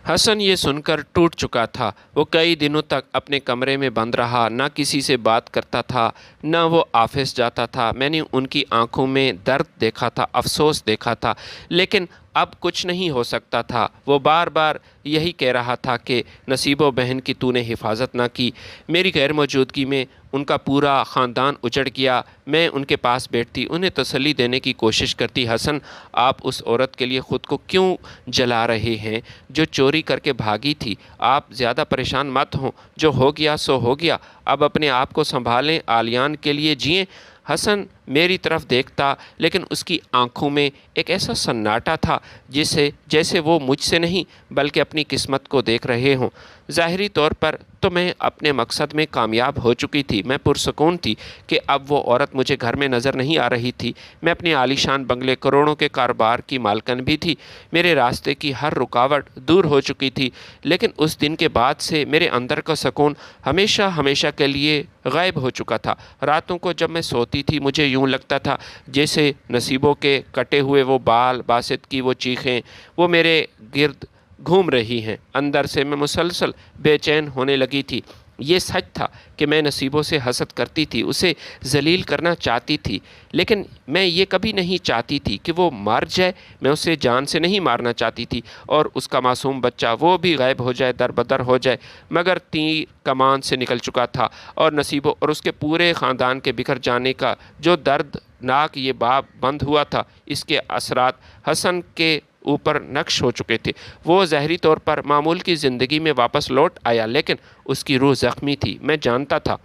حسن یہ سن کر ٹوٹ چکا تھا۔ وہ کئی دنوں تک اپنے کمرے میں بند رہا، نہ کسی سے بات کرتا تھا، نہ وہ آفس جاتا تھا۔ میں نے ان کی آنکھوں میں درد دیکھا تھا، افسوس دیکھا تھا، لیکن اب کچھ نہیں ہو سکتا تھا۔ وہ بار بار یہی کہہ رہا تھا کہ نصیبو بہن کی تو نے حفاظت نہ کی، میری غیر موجودگی میں ان کا پورا خاندان اجڑ گیا۔ میں ان کے پاس بیٹھتی، انہیں تسلی دینے کی کوشش کرتی، حسن آپ اس عورت کے لیے خود کو کیوں جلا رہے ہیں جو چوری کر کے بھاگی تھی؟ آپ زیادہ پریشان مت ہوں، جو ہو گیا سو ہو گیا، اب اپنے آپ کو سنبھالیں، آلیان کے لیے جئیں۔ حسن میری طرف دیکھتا، لیکن اس کی آنکھوں میں ایک ایسا سناٹا تھا جیسے وہ مجھ سے نہیں بلکہ اپنی قسمت کو دیکھ رہے ہوں۔ ظاہری طور پر تو میں اپنے مقصد میں کامیاب ہو چکی تھی، میں پرسکون تھی کہ اب وہ عورت مجھے گھر میں نظر نہیں آ رہی تھی۔ میں اپنے عالیشان بنگلے، کروڑوں کے کاروبار کی مالکن بھی تھی، میرے راستے کی ہر رکاوٹ دور ہو چکی تھی، لیکن اس دن کے بعد سے میرے اندر کا سکون ہمیشہ ہمیشہ کے لیے غائب ہو چکا تھا۔ راتوں کو جب میں سوتی تھی مجھے یوں لگتا تھا جیسے نصیبوں کے کٹے ہوئے وہ بال، باسط کی وہ چیخیں، وہ میرے گرد گھوم رہی ہیں۔ اندر سے میں مسلسل بے چین ہونے لگی تھی۔ یہ سچ تھا کہ میں نصیبوں سے حسد کرتی تھی، اسے ذلیل کرنا چاہتی تھی، لیکن میں یہ کبھی نہیں چاہتی تھی کہ وہ مر جائے۔ میں اسے جان سے نہیں مارنا چاہتی تھی اور اس کا معصوم بچہ وہ بھی غائب ہو جائے، در بدر ہو جائے، مگر تیر کمان سے نکل چکا تھا اور نصیبوں اور اس کے پورے خاندان کے بکھر جانے کا جو دردناک یہ باب بند ہوا تھا، اس کے اثرات حسن کے اوپر نقش ہو چکے تھے۔ وہ ظاہری طور پر معمول کی زندگی میں واپس لوٹ آیا، لیکن اس کی روح زخمی تھی۔ میں جانتا تھا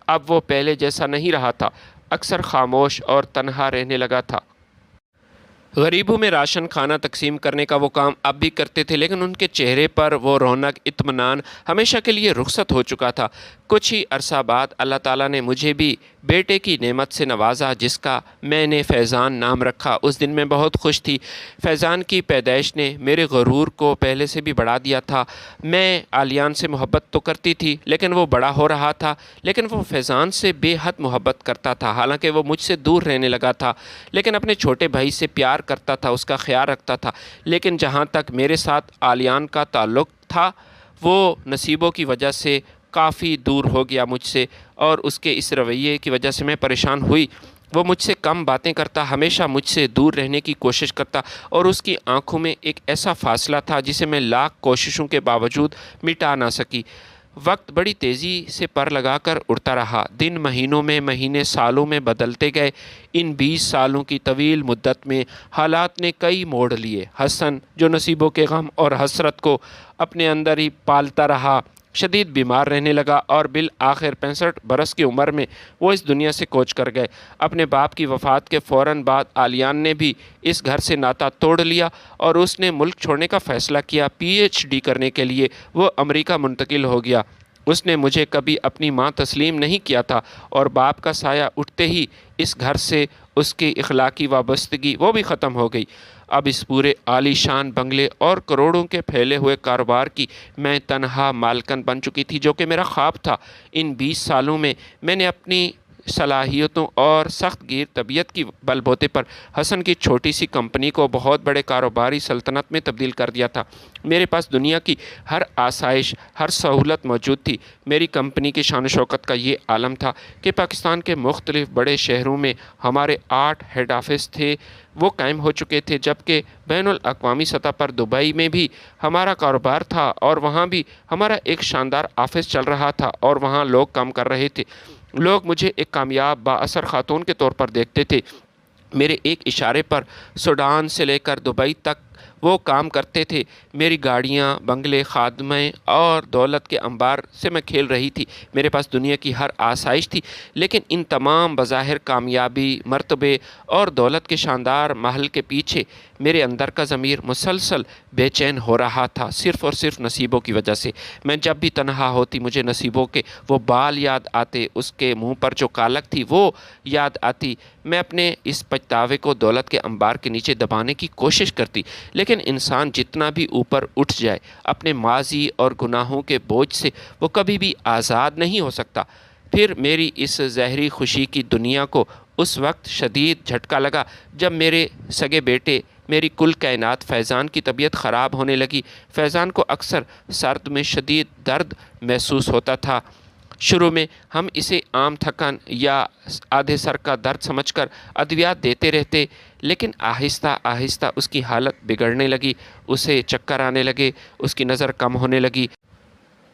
اب وہ پہلے جیسا نہیں رہا تھا، اکثر خاموش اور تنہا رہنے لگا تھا۔ غریبوں میں راشن کھانا تقسیم کرنے کا وہ کام اب بھی کرتے تھے، لیکن ان کے چہرے پر وہ رونق، اطمینان ہمیشہ کے لیے رخصت ہو چکا تھا۔ کچھ ہی عرصہ بعد اللہ تعالیٰ نے مجھے بھی بیٹے کی نعمت سے نوازا، جس کا میں نے فیضان نام رکھا۔ اس دن میں بہت خوش تھی۔ فیضان کی پیدائش نے میرے غرور کو پہلے سے بھی بڑھا دیا تھا۔ میں عالیان سے محبت تو کرتی تھی، لیکن وہ بڑا ہو رہا تھا، لیکن وہ فیضان سے بے حد محبت کرتا تھا، حالانکہ وہ مجھ سے دور رہنے لگا تھا، لیکن اپنے چھوٹے بھائی سے پیار کرتا تھا، اس کا خیال رکھتا تھا۔ لیکن جہاں تک میرے ساتھ عالیان کا تعلق تھا، وہ نصیبوں کی وجہ سے کافی دور ہو گیا مجھ سے، اور اس کے اس رویے کی وجہ سے میں پریشان ہوئی۔ وہ مجھ سے کم باتیں کرتا، ہمیشہ مجھ سے دور رہنے کی کوشش کرتا، اور اس کی آنکھوں میں ایک ایسا فاصلہ تھا جسے میں لاکھ کوششوں کے باوجود مٹا نہ سکی۔ وقت بڑی تیزی سے پر لگا کر اڑتا رہا۔ دن مہینوں میں، مہینے سالوں میں بدلتے گئے۔ ان 20 سالوں کی طویل مدت میں حالات نے کئی موڑ لیے۔ حسن، جو نصیبوں کے غم اور حسرت کو اپنے اندر ہی پالتا رہا، شدید بیمار رہنے لگا، اور بالآخر 65 برس کی عمر میں وہ اس دنیا سے کوچ کر گئے۔ اپنے باپ کی وفات کے فوراً بعد عالیان نے بھی اس گھر سے ناطا توڑ لیا اور اس نے ملک چھوڑنے کا فیصلہ کیا۔ PhD کرنے کے لیے وہ امریکہ منتقل ہو گیا۔ اس نے مجھے کبھی اپنی ماں تسلیم نہیں کیا تھا، اور باپ کا سایہ اٹھتے ہی اس گھر سے اس کی اخلاقی وابستگی وہ بھی ختم ہو گئی۔ اب اس پورے عالی شان بنگلے اور کروڑوں کے پھیلے ہوئے کاروبار کی میں تنہا مالکن بن چکی تھی، جو کہ میرا خواب تھا۔ ان 20 سالوں میں میں نے اپنی صلاحیتوں اور سخت گیر طبیعت کی بل بوتے پر حسن کی چھوٹی سی کمپنی کو بہت بڑے کاروباری سلطنت میں تبدیل کر دیا تھا۔ میرے پاس دنیا کی ہر آسائش، ہر سہولت موجود تھی۔ میری کمپنی کی شان و شوکت کا یہ عالم تھا کہ پاکستان کے مختلف بڑے شہروں میں ہمارے 8 ہیڈ آفس تھے، وہ قائم ہو چکے تھے، جبکہ بین الاقوامی سطح پر دبئی میں بھی ہمارا کاروبار تھا، اور وہاں بھی ہمارا ایک شاندار آفس چل رہا تھا، اور وہاں لوگ کام کر رہے تھے۔ لوگ مجھے ایک کامیاب با اثر خاتون کے طور پر دیکھتے تھے۔ میرے ایک اشارے پر سوڈان سے لے کر دبئی تک وہ کام کرتے تھے۔ میری گاڑیاں، بنگلے، خادمیں اور دولت کے انبار سے میں کھیل رہی تھی۔ میرے پاس دنیا کی ہر آسائش تھی، لیکن ان تمام بظاہر کامیابی، مرتبے اور دولت کے شاندار محل کے پیچھے میرے اندر کا ضمیر مسلسل بے چین ہو رہا تھا، صرف اور صرف نصیبوں کی وجہ سے۔ میں جب بھی تنہا ہوتی، مجھے نصیبوں کے وہ بال یاد آتے، اس کے منہ پر جو کالک تھی وہ یاد آتی۔ میں اپنے اس پچھتاوے کو دولت کے انبار کے نیچے دبانے کی کوشش کرتی، لیکن انسان جتنا بھی اوپر اٹھ جائے اپنے ماضی اور گناہوں کے بوجھ سے، وہ کبھی بھی آزاد نہیں ہو سکتا۔ پھر میری اس ظاہری خوشی کی دنیا کو اس وقت شدید جھٹکا لگا جب میرے سگے بیٹے، میری کل کائنات فیضان کی طبیعت خراب ہونے لگی۔ فیضان کو اکثر سرد میں شدید درد محسوس ہوتا تھا۔ شروع میں ہم اسے عام تھکن یا آدھے سر کا درد سمجھ کر ادویات دیتے رہتے، لیکن آہستہ آہستہ اس کی حالت بگڑنے لگی، اسے چکر آنے لگے، اس کی نظر کم ہونے لگی،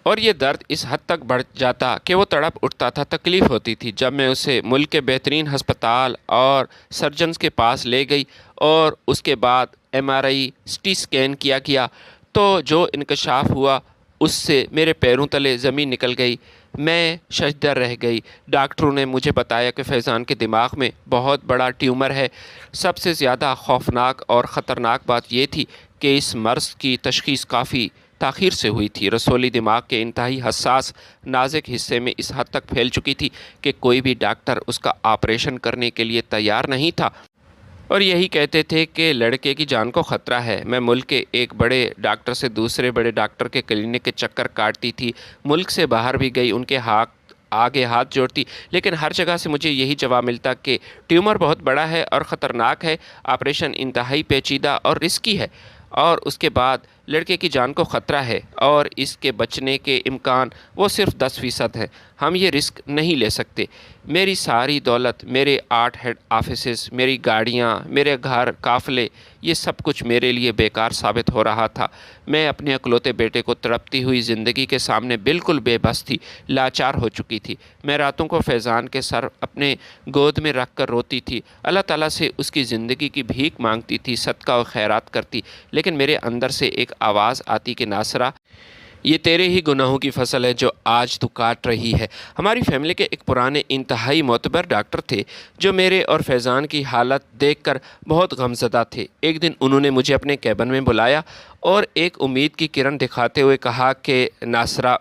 اور یہ درد اس حد تک بڑھ جاتا کہ وہ تڑپ اٹھتا تھا۔ تکلیف ہوتی تھی جب میں اسے ملک کے بہترین ہسپتال اور سرجنز کے پاس لے گئی، اور اس کے بعد MRI CT اسکین کیا گیا، تو جو انکشاف ہوا اس سے میرے پیروں تلے زمین نکل گئی۔ میں ششدر رہ گئی۔ ڈاکٹروں نے مجھے بتایا کہ فیضان کے دماغ میں بہت بڑا ٹیومر ہے۔ سب سے زیادہ خوفناک اور خطرناک بات یہ تھی کہ اس مرض کی تشخیص کافی تاخیر سے ہوئی تھی۔ رسولی دماغ کے انتہائی حساس نازک حصے میں اس حد تک پھیل چکی تھی کہ کوئی بھی ڈاکٹر اس کا آپریشن کرنے کے لیے تیار نہیں تھا، اور یہی کہتے تھے کہ لڑکے کی جان کو خطرہ ہے۔ میں ملک کے ایک بڑے ڈاکٹر سے دوسرے بڑے ڈاکٹر کے کلینک کے چکر کاٹتی تھی، ملک سے باہر بھی گئی، ان کے آگے ہاتھ جوڑتی، لیکن ہر جگہ سے مجھے یہی جواب ملتا کہ ٹیومر بہت بڑا ہے اور خطرناک ہے، آپریشن انتہائی پیچیدہ اور رسکی ہے۔ اور اس کے بعد لڑکے کی جان کو خطرہ ہے اور اس کے بچنے کے امکان وہ صرف 10% ہیں۔ ہم یہ رسک نہیں لے سکتے۔ میری ساری دولت، میرے 8 ہیڈ آفیسز، میری گاڑیاں، میرے گھر، قافلے، یہ سب کچھ میرے لیے بیکار ثابت ہو رہا تھا۔ میں اپنے اکلوتے بیٹے کو تڑپتی ہوئی زندگی کے سامنے بالکل بے بس تھی، لاچار ہو چکی تھی۔ میں راتوں کو فیضان کے سر اپنے گود میں رکھ کر روتی تھی، اللہ تعالیٰ سے اس کی زندگی کی بھیک مانگتی تھی، صدقہ و خیرات کرتی، لیکن میرے اندر سے ایک آواز آتی کہ ناصرہ، یہ تیرے ہی گناہوں کی فصل ہے جو آج تو کاٹ رہی ہے۔ ہماری فیملی کے ایک پرانے انتہائی معتبر ڈاکٹر تھے جو میرے اور فیضان کی حالت دیکھ کر بہت غمزدہ تھے۔ ایک دن انہوں نے مجھے اپنے کیبن میں بلایا اور ایک امید کی کرن دکھاتے ہوئے کہا کہ ناصرہ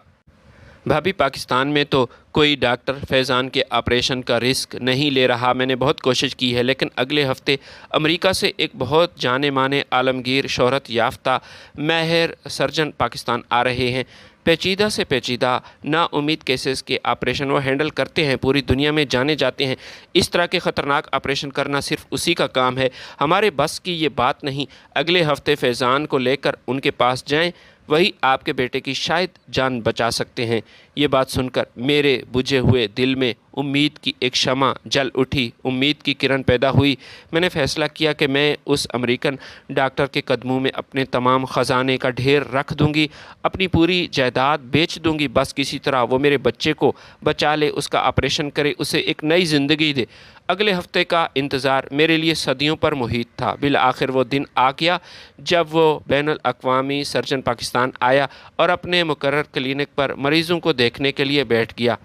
بھابھی، پاکستان میں تو کوئی ڈاکٹر فیضان کے آپریشن کا رسک نہیں لے رہا۔ میں نے بہت کوشش کی ہے، لیکن اگلے ہفتے امریکہ سے ایک بہت جانے مانے عالمگیر شہرت یافتہ ماہر سرجن پاکستان آ رہے ہیں۔ پیچیدہ سے پیچیدہ نا امید کیسز کے آپریشن وہ ہینڈل کرتے ہیں، پوری دنیا میں جانے جاتے ہیں۔ اس طرح کے خطرناک آپریشن کرنا صرف اسی کا کام ہے، ہمارے بس کی یہ بات نہیں۔ اگلے ہفتے فیضان کو لے کر ان کے پاس جائیں، وہی آپ کے بیٹے کی شاید جان بچا سکتے ہیں۔ یہ بات سن کر میرے بجھے ہوئے دل میں امید کی ایک شمع جل اٹھی، امید کی کرن پیدا ہوئی۔ میں نے فیصلہ کیا کہ میں اس امریکن ڈاکٹر کے قدموں میں اپنے تمام خزانے کا ڈھیر رکھ دوں گی، اپنی پوری جائیداد بیچ دوں گی، بس کسی طرح وہ میرے بچے کو بچا لے، اس کا آپریشن کرے، اسے ایک نئی زندگی دے۔ اگلے ہفتے کا انتظار میرے لیے صدیوں پر محیط تھا۔ بالآخر وہ دن آ گیا جب وہ بین الاقوامی سرجن پاکستان آیا اور اپنے مقرر کلینک پر مریضوں کو دیکھنے کے لیے بیٹھ گیا۔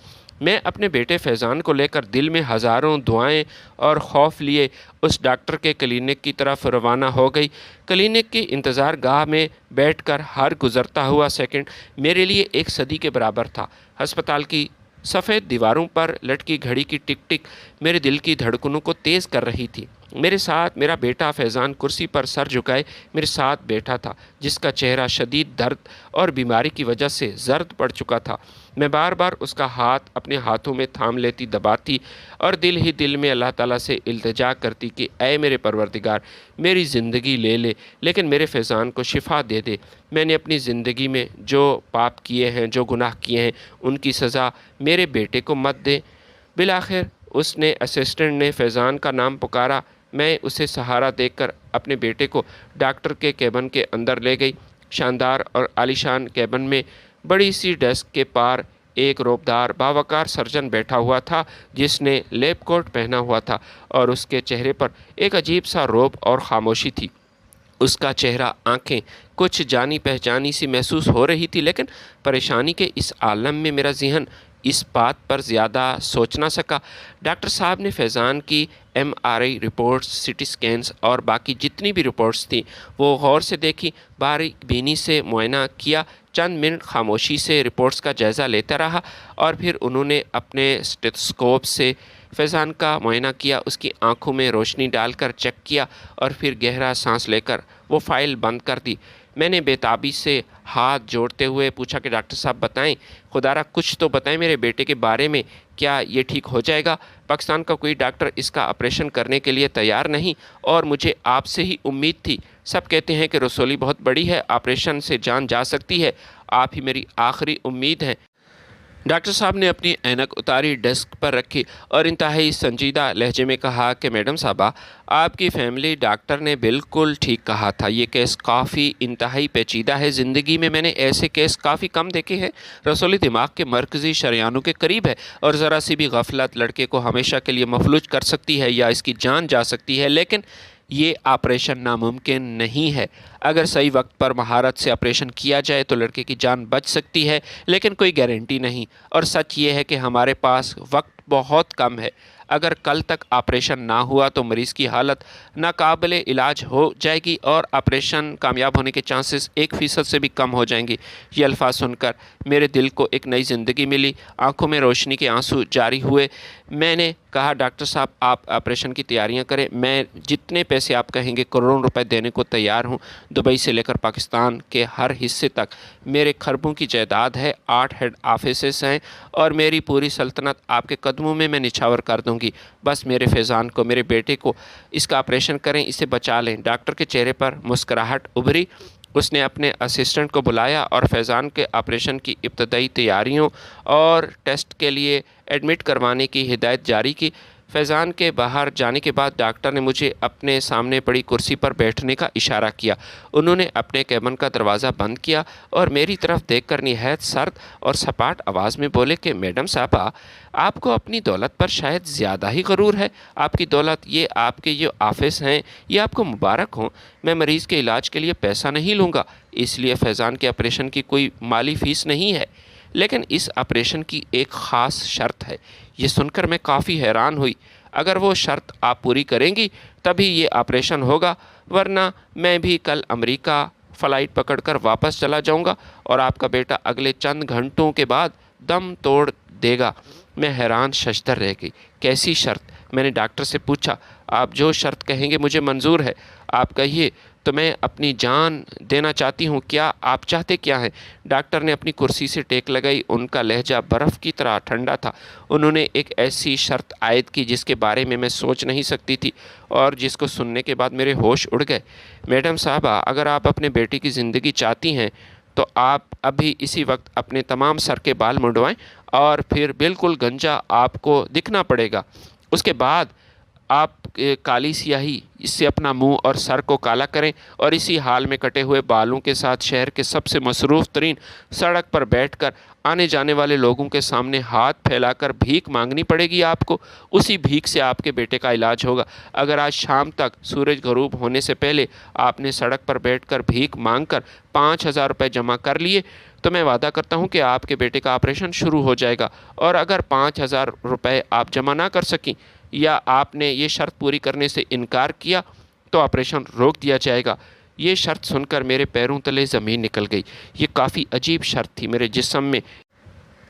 میں اپنے بیٹے فیضان کو لے کر دل میں ہزاروں دعائیں اور خوف لیے اس ڈاکٹر کے کلینک کی طرف روانہ ہو گئی۔ کلینک کی انتظار گاہ میں بیٹھ کر ہر گزرتا ہوا سیکنڈ میرے لیے ایک صدی کے برابر تھا۔ ہسپتال کی سفید دیواروں پر لٹکی گھڑی کی ٹک ٹک میرے دل کی دھڑکنوں کو تیز کر رہی تھی۔ میرے ساتھ میرا بیٹا فیضان کرسی پر سر جھکائے میرے ساتھ بیٹھا تھا، جس کا چہرہ شدید درد اور بیماری کی وجہ سے زرد پڑ چکا تھا۔ میں بار بار اس کا ہاتھ اپنے ہاتھوں میں تھام لیتی، دباتی اور دل ہی دل میں اللہ تعالیٰ سے التجا کرتی کہ اے میرے پروردگار، میری زندگی لے لے لیکن میرے فیضان کو شفا دے دے۔ میں نے اپنی زندگی میں جو پاپ کیے ہیں، جو گناہ کیے ہیں، ان کی سزا میرے بیٹے کو مت دے۔ بالآخر اس نے اسسٹنٹ نے فیضان کا نام پکارا۔ میں اسے سہارا دے کر اپنے بیٹے کو ڈاکٹر کے کیبن کے اندر لے گئی۔ شاندار اور عالیشان کیبن میں بڑی سی ڈیسک کے پار ایک روبدار باوقار سرجن بیٹھا ہوا تھا، جس نے لیب کوٹ پہنا ہوا تھا اور اس کے چہرے پر ایک عجیب سا رعب اور خاموشی تھی۔ اس کا چہرہ، آنکھیں کچھ جانی پہچانی سی محسوس ہو رہی تھی، لیکن پریشانی کے اس عالم میں میرا ذہن اس بات پر زیادہ سوچ نہ سکا۔ ڈاکٹر صاحب نے فیضان کی MRI رپورٹس، CT سکینز اور باقی جتنی بھی رپورٹس تھیں وہ غور سے دیکھی، باریک بینی سے معائنہ کیا، چند منٹ خاموشی سے رپورٹس کا جائزہ لیتا رہا اور پھر انہوں نے اپنے اسٹیتھوسکوپ سے فیضان کا معائنہ کیا، اس کی آنکھوں میں روشنی ڈال کر چیک کیا اور پھر گہرا سانس لے کر وہ فائل بند کر دی۔ میں نے بےتابی سے ہاتھ جوڑتے ہوئے پوچھا کہ ڈاکٹر صاحب بتائیں، خدا را کچھ تو بتائیں میرے بیٹے کے بارے میں، کیا یہ ٹھیک ہو جائے گا؟ پاکستان کا کوئی ڈاکٹر اس کا آپریشن کرنے کے لیے تیار نہیں اور مجھے آپ سے ہی امید تھی۔ سب کہتے ہیں کہ رسولی بہت بڑی ہے، آپریشن سے جان جا سکتی ہے، آپ ہی میری آخری امید ہیں۔ ڈاکٹر صاحب نے اپنی اینک اتاری، ڈیسک پر رکھی اور انتہائی سنجیدہ لہجے میں کہا کہ میڈم صاحبہ، آپ کی فیملی ڈاکٹر نے بالکل ٹھیک کہا تھا، یہ کیس کافی انتہائی پیچیدہ ہے۔ زندگی میں نے ایسے کیس کافی کم دیکھے ہیں۔ رسولی دماغ کے مرکزی شریانوں کے قریب ہے اور ذرا سی بھی غفلت لڑکے کو ہمیشہ کے لیے مفلوج کر سکتی ہے یا اس کی جان جا سکتی ہے، لیکن یہ آپریشن ناممکن نہیں ہے۔ اگر صحیح وقت پر مہارت سے آپریشن کیا جائے تو لڑکے کی جان بچ سکتی ہے، لیکن کوئی گارنٹی نہیں۔ اور سچ یہ ہے کہ ہمارے پاس وقت بہت کم ہے۔ اگر کل تک آپریشن نہ ہوا تو مریض کی حالت ناقابل علاج ہو جائے گی اور آپریشن کامیاب ہونے کے چانسز 1% سے بھی کم ہو جائیں گے۔ یہ الفاظ سن کر میرے دل کو ایک نئی زندگی ملی، آنکھوں میں روشنی کے آنسو جاری ہوئے۔ میں نے کہا ڈاکٹر صاحب، آپ آپریشن کی تیاریاں کریں، میں جتنے پیسے آپ کہیں گے کروڑوں روپے دینے کو تیار ہوں۔ دبئی سے لے کر پاکستان کے ہر حصے تک میرے خربوں کی جائیداد ہے، 8 ہیڈ آفیسز ہیں اور میری پوری سلطنت آپ کے قدموں میں نچھاور کر دوں گی۔ بس میرے فیضان کو، میرے بیٹے کو اس کا آپریشن کریں، اسے بچا لیں۔ ڈاکٹر کے چہرے پر مسکراہٹ ابھری اس نے اپنے اسسٹنٹ کو بلایا اور فیضان کے آپریشن کی ابتدائی تیاریوں اور ٹیسٹ کے لیے ایڈمٹ کروانے کی ہدایت جاری کی۔ فیضان کے باہر جانے کے بعد ڈاکٹر نے مجھے اپنے سامنے پڑی کرسی پر بیٹھنے کا اشارہ کیا۔ انہوں نے اپنے کیبن کا دروازہ بند کیا اور میری طرف دیکھ کر نہایت سرد اور سپاٹ آواز میں بولے کہ میڈم صاحبہ، آپ کو اپنی دولت پر شاید زیادہ ہی غرور ہے۔ آپ کی دولت، یہ آپ کے یہ آفس ہیں، یہ آپ کو مبارک ہوں۔ میں مریض کے علاج کے لیے پیسہ نہیں لوں گا، اس لیے فیضان کے آپریشن کی کوئی مالی فیس نہیں ہے، لیکن اس آپریشن کی ایک خاص شرط ہے۔ یہ سن کر میں کافی حیران ہوئی۔ اگر وہ شرط آپ پوری کریں گی تبھی یہ آپریشن ہوگا، ورنہ میں بھی کل امریکہ فلائٹ پکڑ کر واپس چلا جاؤں گا اور آپ کا بیٹا اگلے چند گھنٹوں کے بعد دم توڑ دے گا۔ میں حیران ششدر رہ گئی۔ کیسی شرط؟ میں نے ڈاکٹر سے پوچھا۔ آپ جو شرط کہیں گے مجھے منظور ہے، آپ کہیے تو میں اپنی جان دینا چاہتی ہوں۔ کیا آپ چاہتے کیا ہیں؟ ڈاکٹر نے اپنی کرسی سے ٹیک لگائی۔ ان کا لہجہ برف کی طرح ٹھنڈا تھا۔ انہوں نے ایک ایسی شرط عائد کی جس کے بارے میں سوچ نہیں سکتی تھی اور جس کو سننے کے بعد میرے ہوش اڑ گئے۔ میڈم صاحبہ، اگر آپ اپنے بیٹے کی زندگی چاہتی ہیں تو آپ ابھی اسی وقت اپنے تمام سر کے بال منڈوائیں اور پھر بالکل گنجا آپ کو دکھنا پڑے گا۔ اس کے بعد آپ کالی سیاہی اس سے اپنا منہ اور سر کو کالا کریں اور اسی حال میں کٹے ہوئے بالوں کے ساتھ شہر کے سب سے مصروف ترین سڑک پر بیٹھ کر آنے جانے والے لوگوں کے سامنے ہاتھ پھیلا کر بھیک مانگنی پڑے گی آپ کو۔ اسی بھیک سے آپ کے بیٹے کا علاج ہوگا۔ اگر آج شام تک سورج غروب ہونے سے پہلے آپ نے سڑک پر بیٹھ کر بھیک مانگ کر 5,000 روپے جمع کر لیے تو میں وعدہ کرتا ہوں کہ آپ کے بیٹے کا آپریشن شروع ہو جائے گا، اور اگر 5,000 روپے آپ جمع نہ کر سکیں یا آپ نے یہ شرط پوری کرنے سے انکار کیا تو آپریشن روک دیا جائے گا۔ یہ شرط سن کر میرے پیروں تلے زمین نکل گئی۔ یہ کافی عجیب شرط تھی۔ میرے جسم میں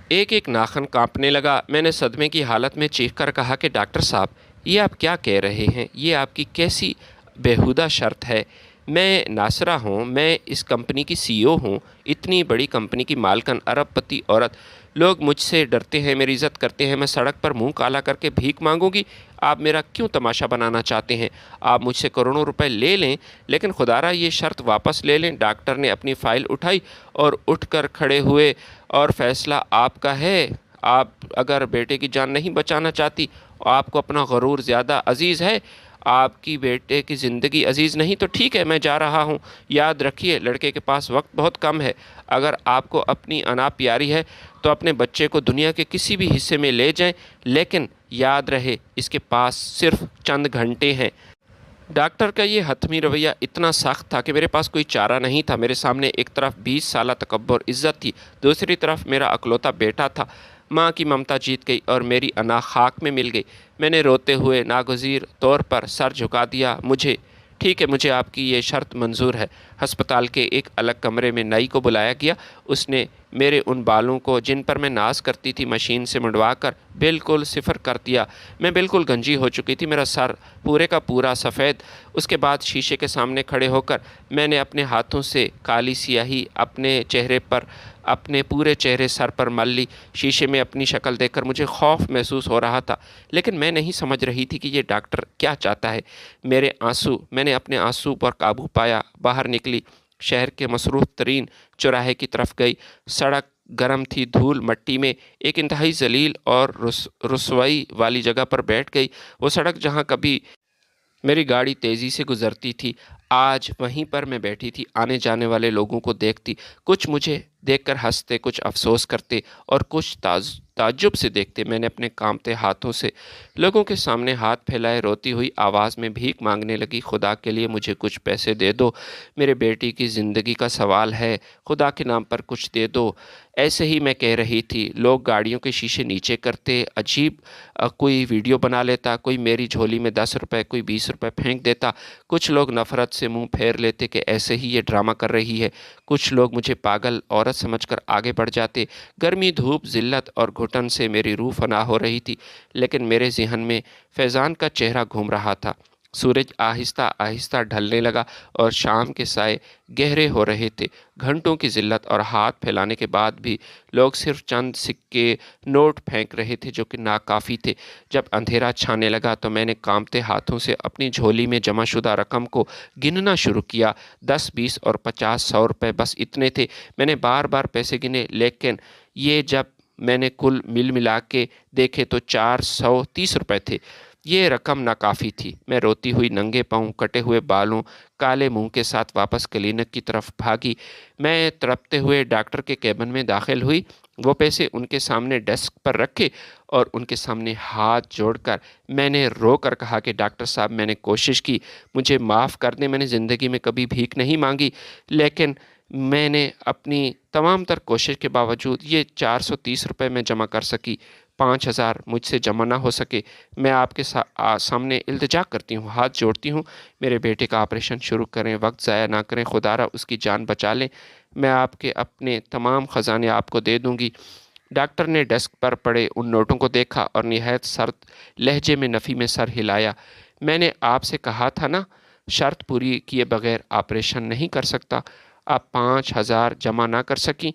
ایک ایک ناخن کانپنے لگا۔ میں نے صدمے کی حالت میں چیخ کر کہا کہ ڈاکٹر صاحب، یہ آپ کیا کہہ رہے ہیں؟ یہ آپ کی کیسی بیہودہ شرط ہے؟ میں ناصرہ ہوں، میں اس کمپنی کی CEO ہوں، اتنی بڑی کمپنی کی مالکن، ارب پتی عورت۔ لوگ مجھ سے ڈرتے ہیں، میری عزت کرتے ہیں۔ میں سڑک پر منہ کالا کر کے بھیک مانگوں گی؟ آپ میرا کیوں تماشا بنانا چاہتے ہیں؟ آپ مجھ سے کروڑوں روپے لے لیں لیکن خدا را یہ شرط واپس لے لیں۔ ڈاکٹر نے اپنی فائل اٹھائی اور اٹھ کر کھڑے ہوئے۔ اور فیصلہ آپ کا ہے۔ آپ اگر بیٹے کی جان نہیں بچانا چاہتی، آپ کو اپنا غرور زیادہ عزیز ہے، آپ کی بیٹے کی زندگی عزیز نہیں، تو ٹھیک ہے، میں جا رہا ہوں۔ یاد رکھیے لڑکے کے پاس وقت بہت کم ہے۔ اگر آپ کو اپنی انا پیاری ہے تو اپنے بچے کو دنیا کے کسی بھی حصے میں لے جائیں، لیکن یاد رہے اس کے پاس صرف چند گھنٹے ہیں۔ ڈاکٹر کا یہ حتمی رویہ اتنا سخت تھا کہ میرے پاس کوئی چارہ نہیں تھا۔ میرے سامنے ایک طرف 20 سالہ تکبر عزت تھی، دوسری طرف میرا اکلوتا بیٹا تھا۔ ماں کی ممتا جیت گئی اور میری انا خاک میں مل گئی۔ میں نے روتے ہوئے ناگزیر طور پر سر جھکا دیا۔ ٹھیک ہے، مجھے آپ کی یہ شرط منظور ہے۔ ہسپتال کے ایک الگ کمرے میں نئی کو بلایا گیا۔ اس نے میرے ان بالوں کو جن پر میں ناز کرتی تھی مشین سے منڈوا کر بالکل صفر کر دیا۔ میں بالکل گنجی ہو چکی تھی، میرا سر پورے کا پورا سفید۔ اس کے بعد شیشے کے سامنے کھڑے ہو کر میں نے اپنے ہاتھوں سے کالی سیاہی اپنے چہرے پر، اپنے پورے چہرے سر پر مل لی۔ شیشے میں اپنی شکل دیکھ کر مجھے خوف محسوس ہو رہا تھا، لیکن میں نہیں سمجھ رہی تھی کہ یہ ڈاکٹر کیا چاہتا ہے۔ میں نے اپنے آنسو پر قابو پایا، باہر نکلی، شہر کے مصروف ترین چوراہے کی طرف گئی۔ سڑک گرم تھی، دھول مٹی میں ایک انتہائی ذلیل اور رسوائی والی جگہ پر بیٹھ گئی۔ وہ سڑک جہاں کبھی میری گاڑی تیزی سے گزرتی تھی، آج وہیں پر میں بیٹھی تھی، آنے جانے والے لوگوں کو دیکھتی۔ کچھ مجھے دیکھ کر ہنستے، کچھ افسوس کرتے اور کچھ تعجب سے دیکھتے۔ میں نے اپنے کانپتے ہاتھوں سے لوگوں کے سامنے ہاتھ پھیلائے، روتی ہوئی آواز میں بھیک مانگنے لگی۔ خدا کے لیے مجھے کچھ پیسے دے دو، میرے بیٹی کی زندگی کا سوال ہے، خدا کے نام پر کچھ دے دو۔ ایسے ہی میں کہہ رہی تھی، لوگ گاڑیوں کے شیشے نیچے کرتے، عجیب کوئی ویڈیو بنا لیتا، کوئی میری جھولی میں 10 روپے، کوئی 20 روپے پھینک دیتا۔ کچھ لوگ نفرت سے منہ پھیر لیتے کہ ایسے ہی یہ ڈرامہ کر رہی ہے۔ کچھ لوگ مجھے پاگل عورت سمجھ کر آگے بڑھ جاتے۔ گرمی، دھوپ، ذلت اور گھٹن سے میری روح فنا ہو رہی تھی، لیکن میرے ذہن میں فیضان کا چہرہ گھوم رہا تھا۔ سورج آہستہ آہستہ ڈھلنے لگا اور شام کے سائے گہرے ہو رہے تھے۔ گھنٹوں کی ذلت اور ہاتھ پھیلانے کے بعد بھی لوگ صرف چند سکے نوٹ پھینک رہے تھے جو کہ ناکافی تھے۔ جب اندھیرا چھانے لگا تو میں نے کانپتے ہاتھوں سے اپنی جھولی میں جمع شدہ رقم کو گننا شروع کیا۔ 10، 20 اور 50، 100 روپے بس اتنے تھے۔ میں نے بار بار پیسے گنے، لیکن یہ جب میں نے کل ملا کے دیکھے تو 430 روپے تھے۔ یہ رقم ناکافی تھی۔ میں روتی ہوئی ننگے پاؤں، کٹے ہوئے بالوں، کالے منہ کے ساتھ واپس کلینک کی طرف بھاگی۔ میں تڑپتے ہوئے ڈاکٹر کے کیبن میں داخل ہوئی۔ وہ پیسے ان کے سامنے ڈیسک پر رکھے اور ان کے سامنے ہاتھ جوڑ کر میں نے رو کر کہا کہ ڈاکٹر صاحب، میں نے کوشش کی، مجھے معاف کر دیں۔ میں نے زندگی میں کبھی بھیک نہیں مانگی، لیکن میں نے اپنی تمام تر کوشش کے باوجود یہ 430 روپے میں جمع کر سکی۔ 5000 مجھ سے جمع نہ ہو سکے۔ میں آپ کے سامنے التجا کرتی ہوں، ہاتھ جوڑتی ہوں، میرے بیٹے کا آپریشن شروع کریں، وقت ضائع نہ کریں، خدا را اس کی جان بچا لیں۔ میں آپ کے اپنے تمام خزانے آپ کو دے دوں گی۔ ڈاکٹر نے ڈیسک پر پڑے ان نوٹوں کو دیکھا اور نہایت سرد لہجے میں نفی میں سر ہلایا۔ میں نے آپ سے کہا تھا نا، شرط پوری کیے بغیر آپریشن نہیں کر سکتا۔ آپ 5000 جمع نہ کر سکیں،